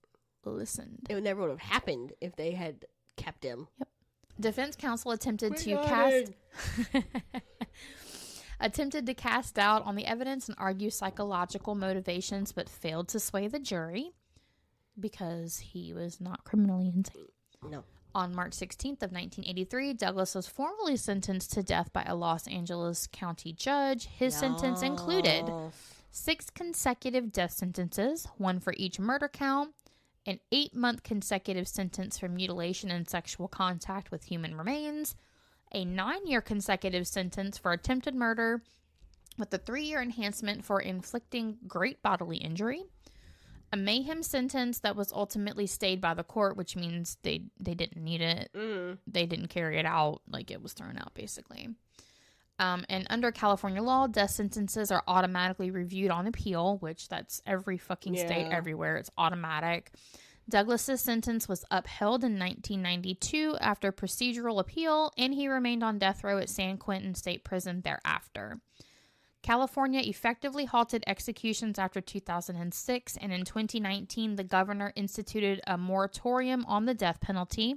listened. It never would have happened if they had kept him. Yep. Defense counsel attempted to cast doubt on the evidence and argue psychological motivations, but failed to sway the jury because he was not criminally insane. No. On March 16th of 1983, Douglas was formally sentenced to death by a Los Angeles County judge. His sentence included 6 consecutive death sentences, 1 for each murder count, an 8-month consecutive sentence for mutilation and sexual contact with human remains, a 9-year consecutive sentence for attempted murder, with a 3-year enhancement for inflicting great bodily injury, a mayhem sentence that was ultimately stayed by the court, which means they didn't need it. They didn't carry it out. Like, it was thrown out, basically. And under California law, death sentences are automatically reviewed on appeal, which that's every fucking state everywhere. It's automatic. Douglas's sentence was upheld in 1992 after procedural appeal, and he remained on death row at San Quentin State Prison thereafter. California effectively halted executions after 2006, and in 2019, the governor instituted a moratorium on the death penalty.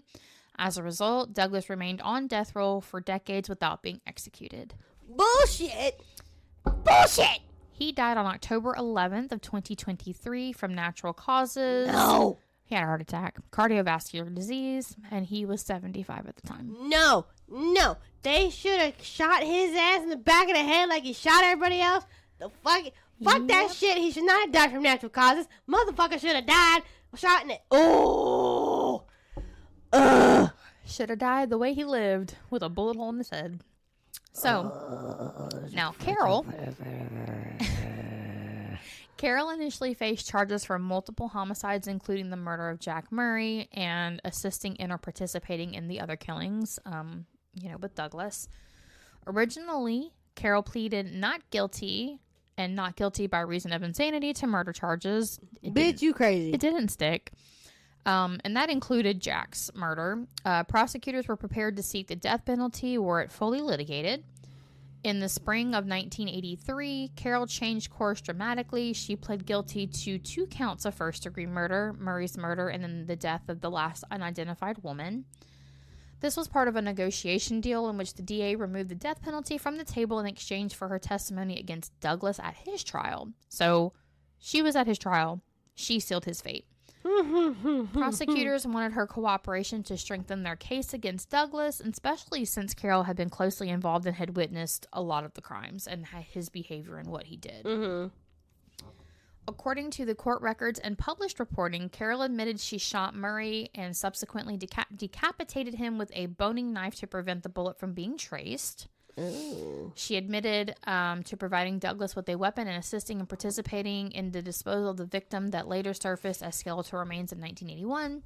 As a result, Douglas remained on death row for decades without being executed. Bullshit! He died on October 11th of 2023 from natural causes. No! He had a heart attack, cardiovascular disease, and he was 75 at the time. No! They should have shot his ass in the back of the head like he shot everybody else. Fuck that shit. He should not have died from natural causes. Motherfucker should have died shot in it. Oh! Should have died the way he lived, with a bullet hole in his head. So, now Carol initially faced charges for multiple homicides, including the murder of Jack Murray and assisting in or participating in the other killings, with Douglas. Originally, Carol pleaded not guilty and not guilty by reason of insanity to murder charges. Bitch, you crazy. It didn't stick. And that included Jack's murder. Prosecutors were prepared to seek the death penalty were it fully litigated. In the spring of 1983, Carol changed course dramatically. She pled guilty to 2 counts of first-degree murder, Murray's murder, and then the death of the last unidentified woman. This was part of a negotiation deal in which the DA removed the death penalty from the table in exchange for her testimony against Douglas at his trial. So, she was at his trial. She sealed his fate. Prosecutors wanted her cooperation to strengthen their case against Douglas, especially since Carol had been closely involved and had witnessed a lot of the crimes and his behavior and what he did. According to the court records and published reporting, Carol admitted she shot Murray and subsequently decapitated him with a boning knife to prevent the bullet from being traced. Ooh. She admitted to providing Douglas with a weapon and assisting and participating in the disposal of the victim that later surfaced as skeletal remains in 1981.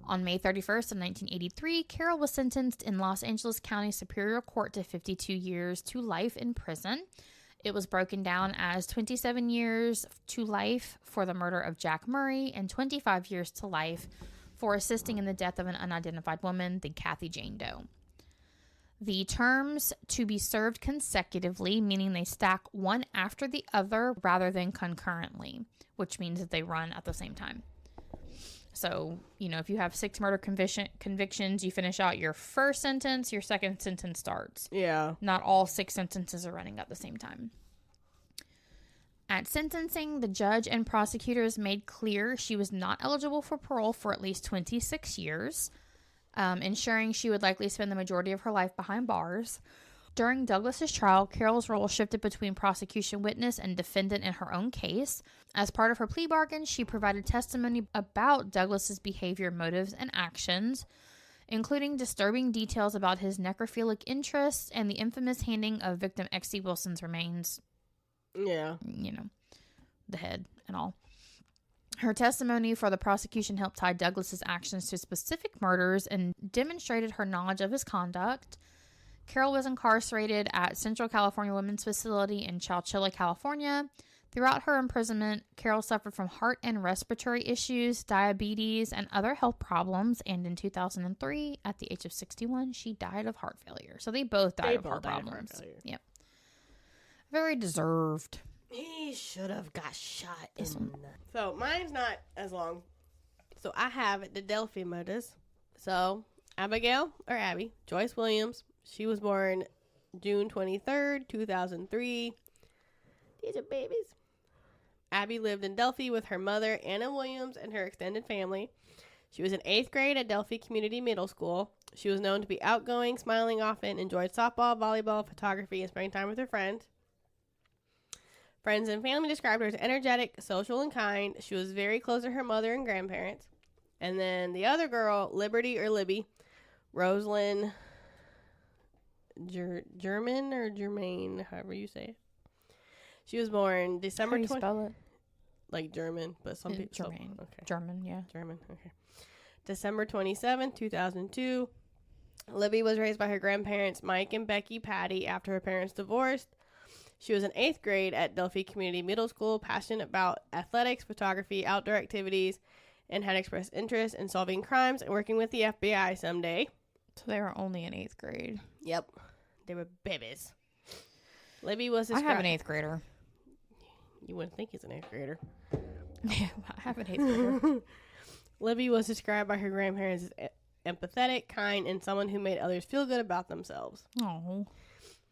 On May 31st of 1983, Carol was sentenced in Los Angeles County Superior Court to 52 years to life in prison. It was broken down as 27 years to life for the murder of Jack Murray and 25 years to life for assisting in the death of an unidentified woman, the Kathy Jane Doe. The terms to be served consecutively, meaning they stack one after the other rather than concurrently, which means that they run at the same time. So, if you have 6 murder convictions, you finish out your first sentence, your second sentence starts. Yeah. Not all 6 sentences are running at the same time. At sentencing, the judge and prosecutors made clear she was not eligible for parole for at least 26 years. Ensuring she would likely spend the majority of her life behind bars. During Douglas's trial, Carol's role shifted between prosecution witness and defendant in her own case. As part of her plea bargain, she provided testimony about Douglas's behavior, motives, and actions. including disturbing details about his necrophilic interests and the infamous handing of victim X.C. Wilson's remains. Yeah. You know, the head and all. Her testimony for the prosecution helped tie Douglas's actions to specific murders and demonstrated her knowledge of his conduct. Carol was incarcerated at Central California Women's Facility in Chowchilla, California. Throughout her imprisonment, Carol suffered from heart and respiratory issues, diabetes, and other health problems. And in 2003, at the age of 61, she died of heart failure. So they both died of heart problems. Yep. Very deserved. He should have got shot in the... So mine's not as long. So I have the Delphi murders. So Abigail, or Abby, Joyce Williams. She was born June 23rd, 2003. These are babies. Abby lived in Delphi with her mother, Anna Williams, and her extended family. She was in 8th grade at Delphi Community Middle School. She was known to be outgoing, smiling often, enjoyed softball, volleyball, photography, and spending time with her friends. Friends and family described her as energetic, social, and kind. She was very close to her mother and grandparents. And then the other girl, Liberty or Libby, Rosalind German or Germain, however you say it. She was born December 20th. How do you spell it? Like German, but some people... Germain. Okay. German, yeah. German, okay. December 27th, 2002. Libby was raised by her grandparents, Mike and Becky Patty, after her parents divorced. She was in 8th grade at Delphi Community Middle School, passionate about athletics, photography, outdoor activities, and had expressed interest in solving crimes and working with the FBI someday. So they were only in 8th grade. Yep. They were babies. Libby was I have an 8th grader. You wouldn't think he's an 8th grader. Yeah, I have an 8th grader. Libby was described by her grandparents as empathetic, kind, and someone who made others feel good about themselves. Oh.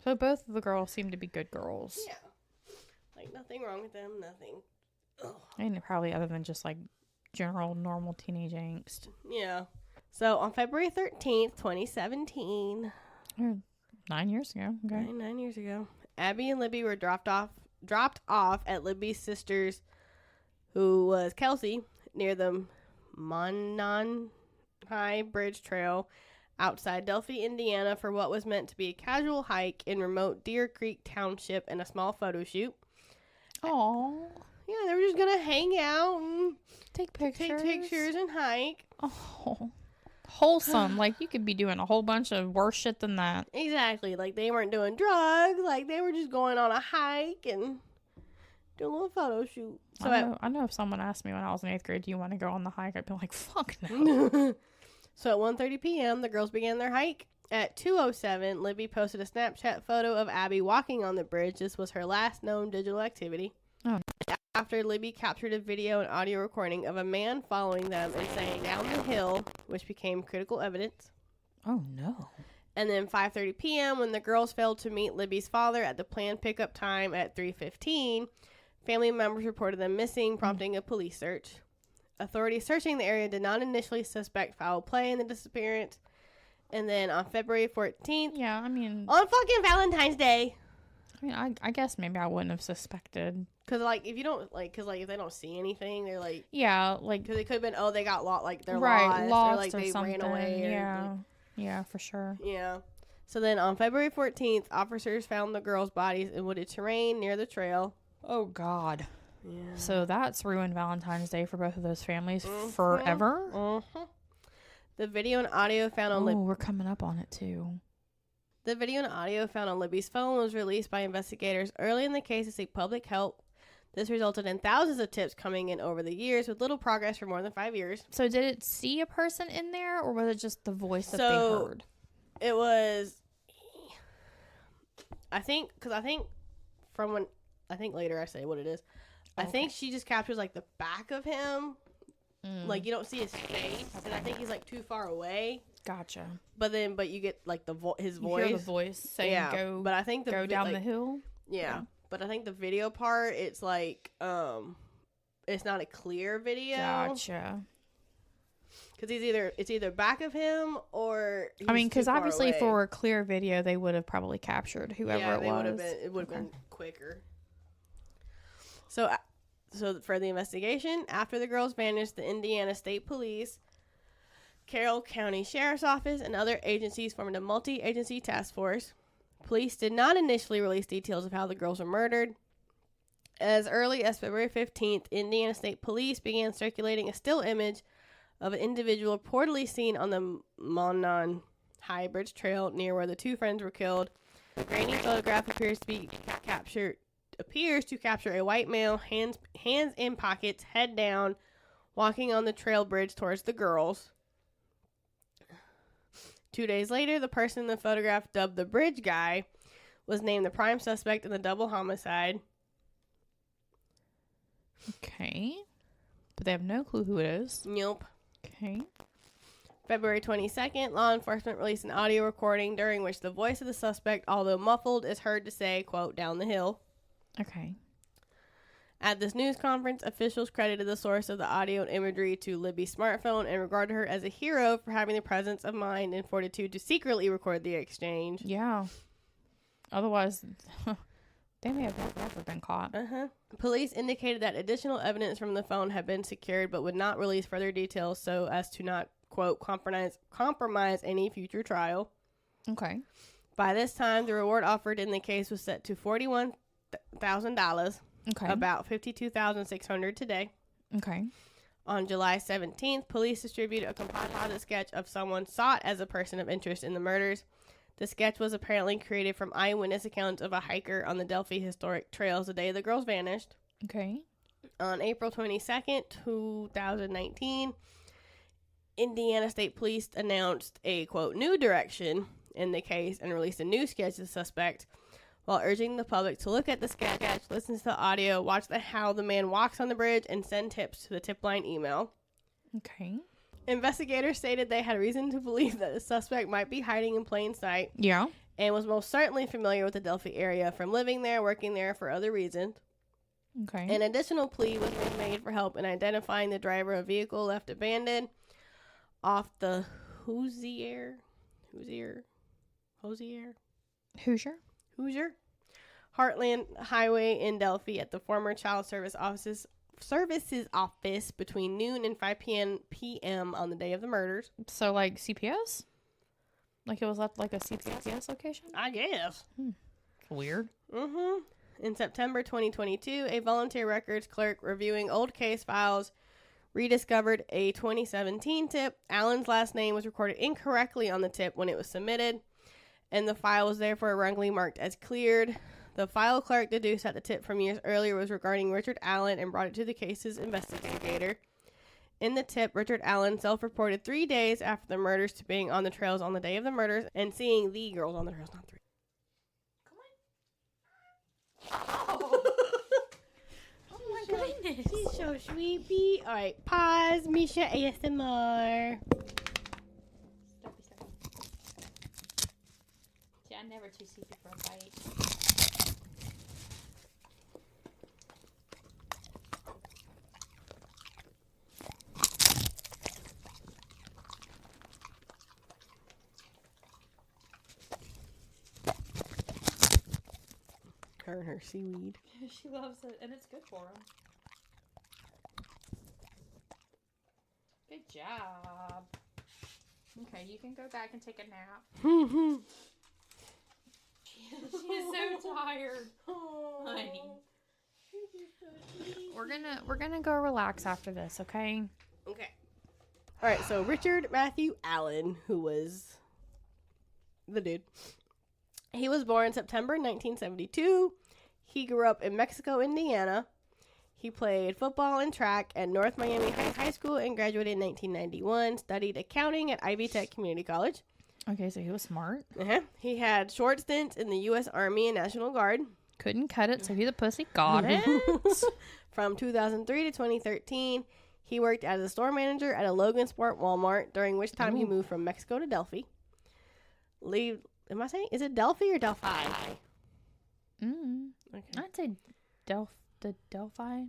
So both of the girls seem to be good girls. Yeah. Like, nothing wrong with them, nothing. Ugh. And probably other than just, like, general normal teenage angst. Yeah. So, on February 13th, 2017. 9 years ago. Okay. 9 years ago. Abby and Libby were dropped off at Libby's sister's, who was Kelsey, near the Monon High Bridge Trail outside Delphi, Indiana, for what was meant to be a casual hike in remote Deer Creek Township and a small photo shoot. Oh. Yeah, they were just going to hang out and take pictures and hike. Oh. Wholesome. Like, you could be doing a whole bunch of worse shit than that. Exactly. Like, they weren't doing drugs. Like, they were just going on a hike and doing a little photo shoot. So I know if someone asked me when I was in 8th grade, do you want to go on the hike? I'd be like, fuck no. So at 1:30 p.m., the girls began their hike. At 2:07, Libby posted a Snapchat photo of Abby walking on the bridge. This was her last known digital activity. Oh. After Libby captured a video and audio recording of a man following them and saying down the hill, which became critical evidence. Oh, no. And then 5:30 p.m., when the girls failed to meet Libby's father at the planned pickup time at 3:15, family members reported them missing, prompting a police search. Authorities searching the area did not initially suspect foul play in the disappearance. And then on February 14th... Yeah, I mean... On fucking Valentine's Day. I mean, I guess maybe I wouldn't have suspected. Because, like, if you don't... Like, because, like, if they don't see anything, they're, like... Yeah, like... Because it could have been, oh, they got lost. Like, they're lost. Or, like, or they something. ran away. Yeah. Or, like, yeah, for sure. Yeah. So then on February 14th, officers found the girls' bodies in wooded terrain near the trail. Oh, God. Yeah. So that's ruined Valentine's Day for both of those families forever. Mm-hmm. The video and audio found on we're coming up on it too. The video and audio found on Libby's phone was released by investigators early in the case to seek public help. This resulted in thousands of tips coming in over the years with little progress for more than 5 years. So did it see a person in there, or was it just the voice that they heard? It was, I think later I say what it is. Okay. I think she just captures, like, the back of him. Like, you don't see his face. Okay. And I think he's, like, too far away. Gotcha. But you get, like, his voice. You hear the voice saying, yeah, but I think go down the hill. Yeah. But I think the video part, it's, like, it's not a clear video. Gotcha. Because it's either back of him or he's because obviously away. For a clear video, they would have probably captured whoever it was. It would have been quicker. So for the investigation, after the girls vanished, the Indiana State Police Carroll County Sheriff's Office and other agencies formed a multi-agency task force. Police did not initially release details of how the girls were murdered. As early as February 15th, Indiana State Police began circulating a still image of an individual reportedly seen on the Monon High Bridge Trail near where the two friends were killed. The grainy photograph appears to capture a white male, hands in pockets, head down, walking on the trail bridge towards the girls. 2 days later, the person in the photograph, dubbed the Bridge Guy, was named the prime suspect in the double homicide. Okay. But they have no clue who it is. Nope. Okay. February 22nd, law enforcement released an audio recording during which the voice of the suspect, although muffled, is heard to say, quote, "down the hill." Okay. At this news conference, officials credited the source of the audio and imagery to Libby's smartphone and regarded her as a hero for having the presence of mind and fortitude to secretly record the exchange. Yeah. Otherwise, they may have never been caught. Police indicated that additional evidence from the phone had been secured but would not release further details so as to not, quote, compromise any future trial. Okay. By this time, the reward offered in the case was set to $41,000. Okay. About $52,600 today. Okay. On July 17th, police distributed a composite sketch of someone sought as a person of interest in the murders. The sketch was apparently created from eyewitness accounts of a hiker on the Delphi Historic Trails the day the girls vanished. Okay. On April 22nd, 2019, Indiana State Police announced a, quote, new direction in the case and released a new sketch of the suspect, while urging the public to look at the sketch, listen to the audio, watch how the man walks on the bridge, and send tips to the tip line email. Okay. Investigators stated they had reason to believe that the suspect might be hiding in plain sight. Yeah. And was most certainly familiar with the Delphi area from living there, working there for other reasons. Okay. An additional plea was made for help in identifying the driver of a vehicle left abandoned off the Hoosier Heartland Highway in Delphi at the former Child Services office between noon and 5 p.m. on the day of the murders. So, like, CPS? Like, it was at, like, a CPS location? I guess. Weird. In September 2022, a volunteer records clerk reviewing old case files rediscovered a 2017 tip. Allen's last name was recorded incorrectly on the tip when it was submitted, and the file was therefore wrongly marked as cleared. The file clerk deduced that the tip from years earlier was regarding Richard Allen and brought it to the case's investigator. In the tip, Richard Allen self-reported 3 days after the murders to being on the trails on the day of the murders and seeing the girls on the trails, not 3. Come on. Oh my goodness. She's so sweepy. All right, pause. Mischa ASMR. See, I'm never too sleepy for a bite. Her and her seaweed. She loves it, and it's good for him. Good job. Okay, you can go back and take a nap. She is so tired. Honey. We're gonna go relax after this, okay? Okay. All right, so Richard Matthew Allen, who was the dude. He was born September 1972. He grew up in Mexico, Indiana. He played football and track at North Miami High School and graduated in 1991. Studied accounting at Ivy Tech Community College. Okay, so he was smart. He had short stints in the U.S. Army and National Guard. Couldn't cut it, so he's a pussy. Got it. From 2003 to 2013, he worked as a store manager at a Logan Sport Walmart, during which time he moved from Mexico to Delphi. Am I saying? Is it Delphi or Delphi? Okay. I'd say Delphi.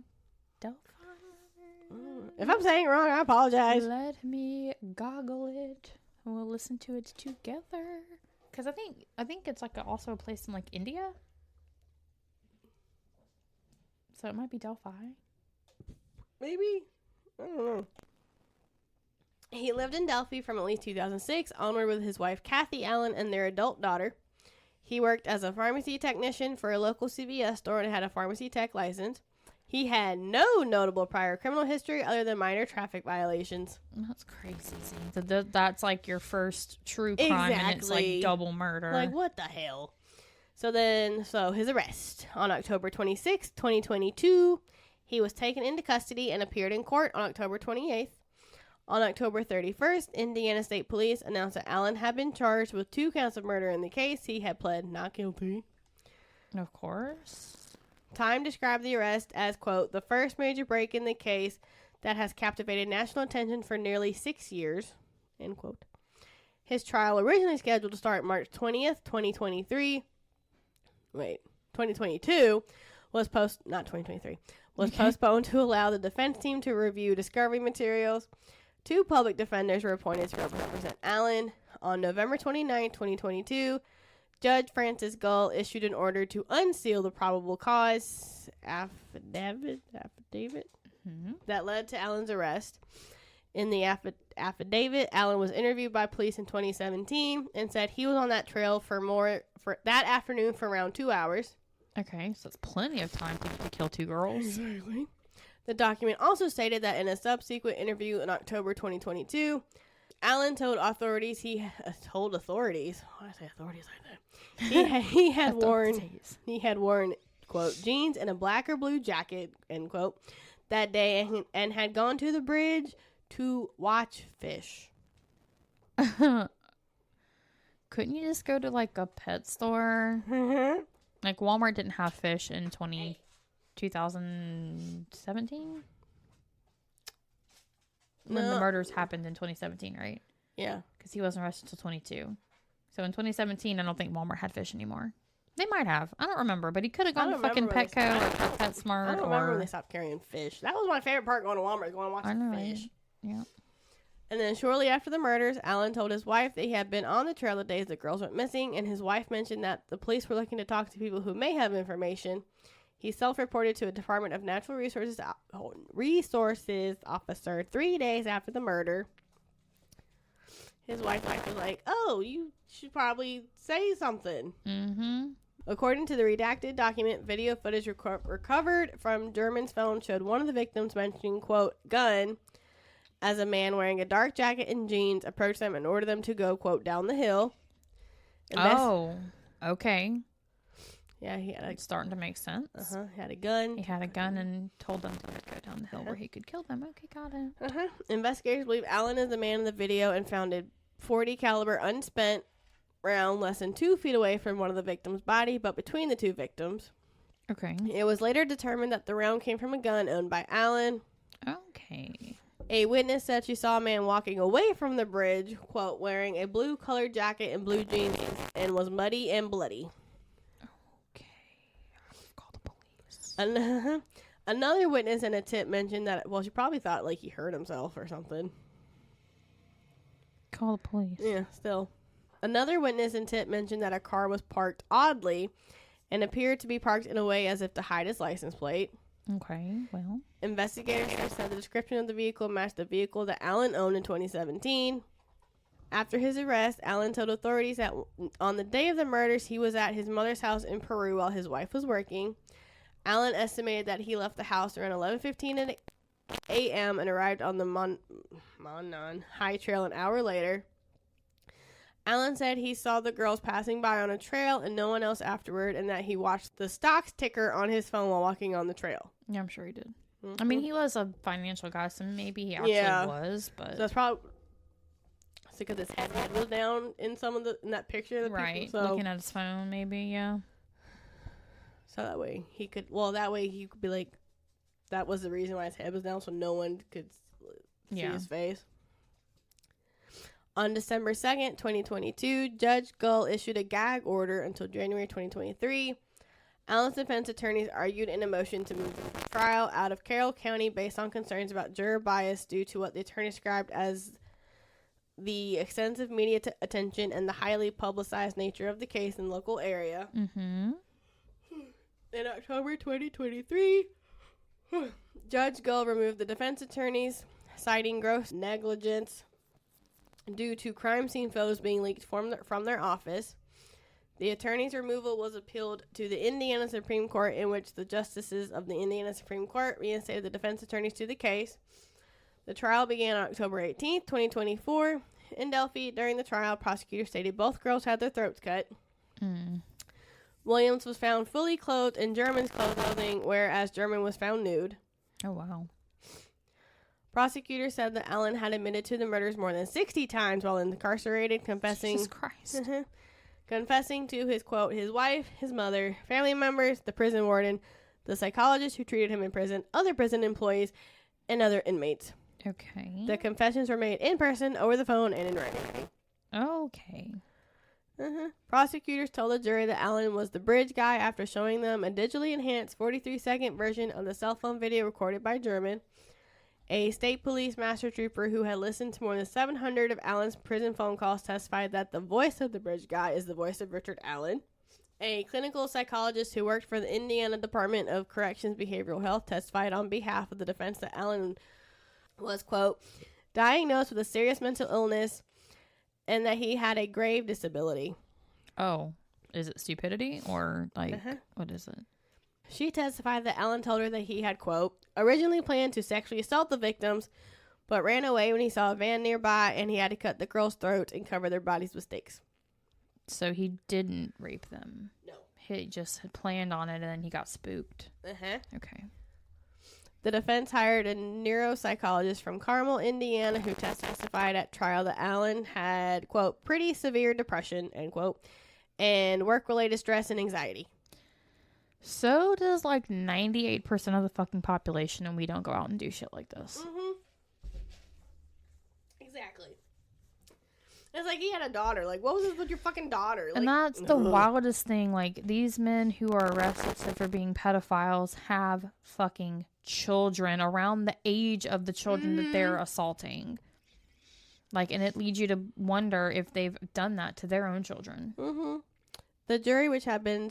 If I'm saying it wrong, I apologize. Let me goggle it. And we'll listen to it together. Because I think it's like also a place in like India. So it might be Delphi. Maybe. I don't know. He lived in Delphi from at least 2006 onward with his wife Kathy Allen and their adult daughter. He worked as a pharmacy technician for a local CVS store and had a pharmacy tech license. He had no notable prior criminal history other than minor traffic violations. That's crazy. That's like your first true crime, and it's like double murder. Like, what the hell? So his arrest. On October 26, 2022, he was taken into custody and appeared in court on October 28th. On October 31st, Indiana State Police announced that Allen had been charged with 2 counts of murder in the case. He had pled not guilty. Of course. Time described the arrest as, quote, the first major break in the case that has captivated national attention for nearly 6 years, end quote. His trial, originally scheduled to start March 20th, 2022, was postponed to allow the defense team to review discovery materials. 2 public defenders were appointed to represent Allen. On November 29, 2022, Judge Francis Gull issued an order to unseal the probable cause affidavit that led to Allen's arrest. In the affidavit, Allen was interviewed by police in 2017 and said he was on that trail for that afternoon for around 2 hours. Okay, so it's plenty of time to kill 2 girls. Exactly. The document also stated that in a subsequent interview in October 2022, Allen told authorities why did I say authorities like that? He had worn, quote, jeans and a black or blue jacket, end quote, that day and had gone to the bridge to watch fish. Couldn't you just go to like a pet store? Mm-hmm. Like Walmart didn't have fish in 2017? When the murders happened in 2017, right? Yeah. Because he wasn't arrested until 22. So in 2017, I don't think Walmart had fish anymore. They might have. I don't remember, but he could have gone to fucking Petco or PetSmart. I don't remember when they stopped carrying fish. That was my favorite part, going to Walmart, going to watch the fish. Yeah. And then shortly after the murders, Allen told his wife that he had been on the trail the days the girls went missing, and his wife mentioned that the police were looking to talk to people who may have information. He self-reported to a Department of Natural Resources officer 3 days after the murder. His wife was like, oh, you should probably say something. Mm-hmm. According to the redacted document, video footage recovered from German's phone showed one of the victims mentioning, quote, gun, as a man wearing a dark jacket and jeans approached them and ordered them to go, quote, down the hill. Okay. Yeah, it's starting to make sense. He had a gun. He had a gun and told them to go down the hill where he could kill them. Okay, got it. Investigators believe Allen is the man in the video and found a .40 caliber unspent round less than 2 feet away from one of the victims' body, but between the 2 victims. Okay. It was later determined that the round came from a gun owned by Allen. Okay. A witness said she saw a man walking away from the bridge, quote, wearing a blue-colored jacket and blue jeans, and was muddy and bloody. Okay. Call the police. Another witness in a tip mentioned that, well, she probably thought, like, he hurt himself or something. Call the police. Yeah, still. Another witness in tip mentioned that a car was parked oddly and appeared to be parked in a way as if to hide his license plate. Okay, well. Investigators said the description of the vehicle matched the vehicle that Allen owned in 2017. After his arrest, Allen told authorities that on the day of the murders, he was at his mother's house in Peru while his wife was working. Allen estimated that he left the house around 11:15 a.m. and arrived on the Monnon High Trail an hour later. Allen said he saw the girls passing by on a trail and no one else afterward, and that he watched the stocks ticker on his phone while walking on the trail. Yeah, I'm sure he did. Mm-hmm. I mean, he was a financial guy, so maybe he actually was, but... So that's probably... because his head was down in in that picture. Right, people, looking at his phone, maybe, yeah. So that way he could be like, that was the reason why his head was down, so no one could see his face. On December 2nd, 2022, Judge Gull issued a gag order until January 2023. Allen's defense attorneys argued in a motion to move the trial out of Carroll County based on concerns about juror bias due to what the attorney described as the extensive media attention and the highly publicized nature of the case in the local area. Mm-hmm. In October 2023, Judge Gull removed the defense attorneys, citing gross negligence due to crime scene photos being leaked from their office. The attorney's removal was appealed to the Indiana Supreme Court, in which the justices of the Indiana Supreme Court reinstated the defense attorneys to the case. The trial began on October 18th, 2024. In Delphi, during the trial, prosecutors stated both girls had their throats cut. Williams was found fully clothed in German's clothing, whereas German was found nude. Oh, wow. Prosecutors said that Allen had admitted to the murders more than 60 times while incarcerated, Jesus Christ. confessing to his, quote, his wife, his mother, family members, the prison warden, the psychologist who treated him in prison, other prison employees, and other inmates. Okay. The confessions were made in person, over the phone, and in writing. Okay. Prosecutors told the jury that Allen was the bridge guy after showing them a digitally enhanced 43-second version of the cell phone video recorded by German. A state police master trooper who had listened to more than 700 of Allen's prison phone calls testified that the voice of the bridge guy is the voice of Richard Allen. A clinical psychologist who worked for the Indiana Department of Corrections Behavioral Health testified on behalf of the defense that Allen was, quote, diagnosed with a serious mental illness and that he had a grave disability. Oh, is it stupidity or like, what is it? She testified that Allen told her that he had, quote, originally planned to sexually assault the victims, but ran away when he saw a van nearby and he had to cut the girls' throats and cover their bodies with stakes. So he didn't rape them. No. He just had planned on it and then he got spooked. Okay. The defense hired a neuropsychologist from Carmel, Indiana, who testified at trial that Allen had, quote, pretty severe depression, end quote, and work-related stress and anxiety. So does like 98% of the fucking population, and we don't go out and do shit like this. Exactly. It's like he had a daughter. Like, what was this with your fucking daughter? Like, and that's the wildest thing. Like, these men who are arrested for being pedophiles have fucking children around the age of the children that they're assaulting. Like, and it leads you to wonder if they've done that to their own children. The jury, which had been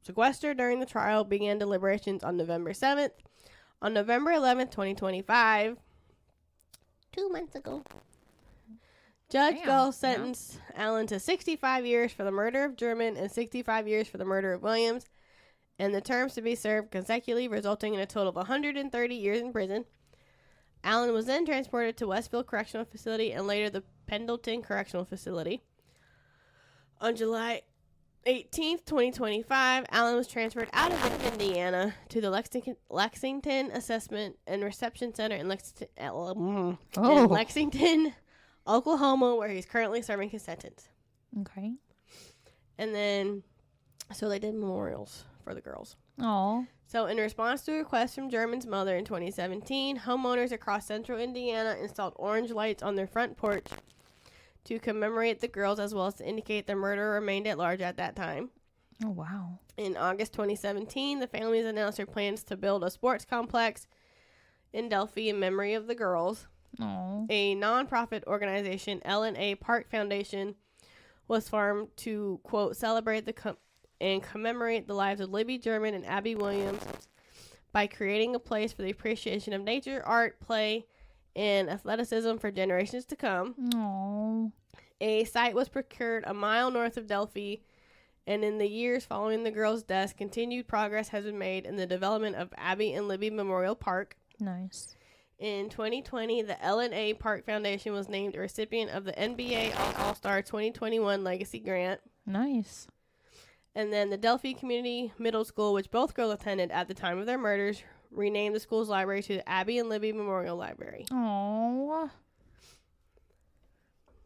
sequestered during the trial, began deliberations on November 7th. On November 11th, 2025, 2 months ago, Judge Gull sentenced Allen to 65 years for the murder of German and 65 years for the murder of Williams, and the terms to be served consecutively, resulting in a total of 130 years in prison. Allen was then transported to Westville Correctional Facility and later the Pendleton Correctional Facility. On July 18th, 2025, Allen was transferred out of Indiana to the Lexington Assessment and Reception Center in Lexington, Oklahoma, where he's currently serving his sentence. Okay. And then, so they did memorials for the girls. Oh. So in response to a request from German's mother in 2017, homeowners across central Indiana installed orange lights on their front porch to commemorate the girls, as well as to indicate the murderer remained at large at that time. Oh, wow. In August 2017, the families announced their plans to build a sports complex in Delphi in memory of the girls. Oh. A nonprofit organization, L&A Park Foundation, was formed to, quote, celebrate and commemorate the lives of Libby German and Abby Williams by creating a place for the appreciation of nature, art, play, and athleticism for generations to come. Oh. A site was procured a mile north of Delphi, and in the years following the girls' deaths, continued progress has been made in the development of Abby and Libby Memorial Park. Nice. In 2020, the L&A Park Foundation was named a recipient of the NBA All-Star 2021 Legacy Grant. Nice. And then the Delphi Community Middle School, which both girls attended at the time of their murders, renamed the school's library to the Abby and Libby Memorial Library. Oh.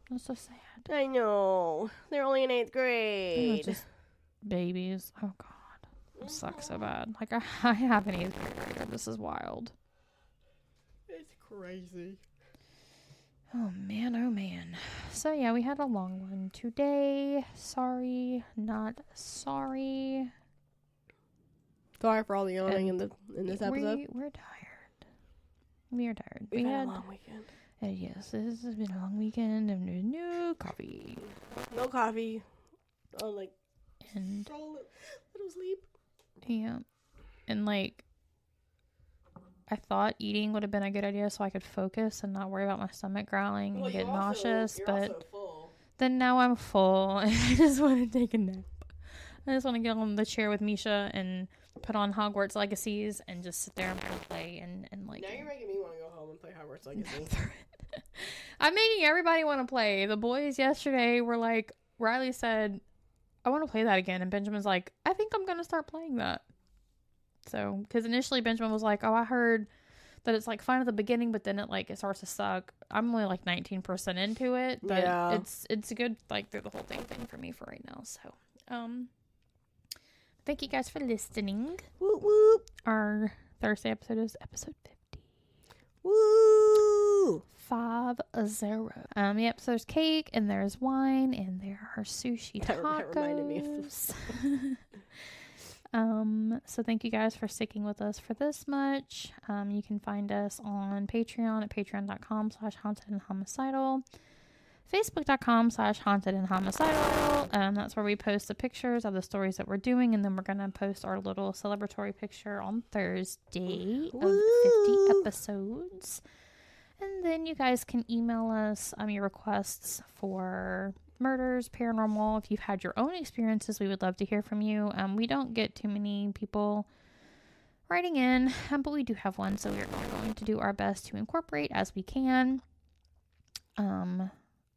That's so sad. I know. They're only in 8th grade. They're just babies. Oh, God. It sucks so bad. Like, I have an 8th grader. This is wild. It's crazy. Oh, man. Oh, man. So, yeah, we had a long one today. Sorry. Not sorry. Sorry for all the yawning in this episode. We're tired. We are tired. We had a long weekend. Yes, this has been a long weekend and there's no coffee. No coffee. Oh, like, and little sleep. Yeah. And, like, I thought eating would have been a good idea so I could focus and not worry about my stomach growling and get nauseous. But then now I'm full and I just want to take a nap. I just want to get on the chair with Mischa and put on Hogwarts Legacies and just sit there and play and like. Now you're making me want to go home and play Hogwarts Legacy. I'm making everybody want to play. The boys yesterday were like, Riley said, I want to play that again. And Benjamin's like, I think I'm going to start playing that. So, because initially Benjamin was like, oh, I heard that it's like fun at the beginning, but then it starts to suck. I'm only like 19% into it, but it's a good like through the whole thing for me for right now. So, thank you guys for listening. Whoop whoop. Our Thursday episode is episode 50. Woo! 50. Yep, so there's cake and there's wine and there are sushi tacos. That reminded me of this. So thank you guys for sticking with us for this much. You can find us on Patreon at patreon.com/hauntedandhomicidal, facebook.com/hauntedandhomicidal. That's where we post the pictures of the stories that we're doing, and then we're gonna post our little celebratory picture on Thursday of 50 episodes. And then you guys can email us your requests for murders, paranormal. If you've had your own experiences, we would love to hear from you. We don't get too many people writing in, but we do have one, so we're going to do our best to incorporate as we can. And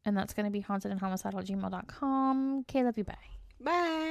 that's going to be hauntedandhomicidal@gmail.com. Okay, love you, bye. Bye.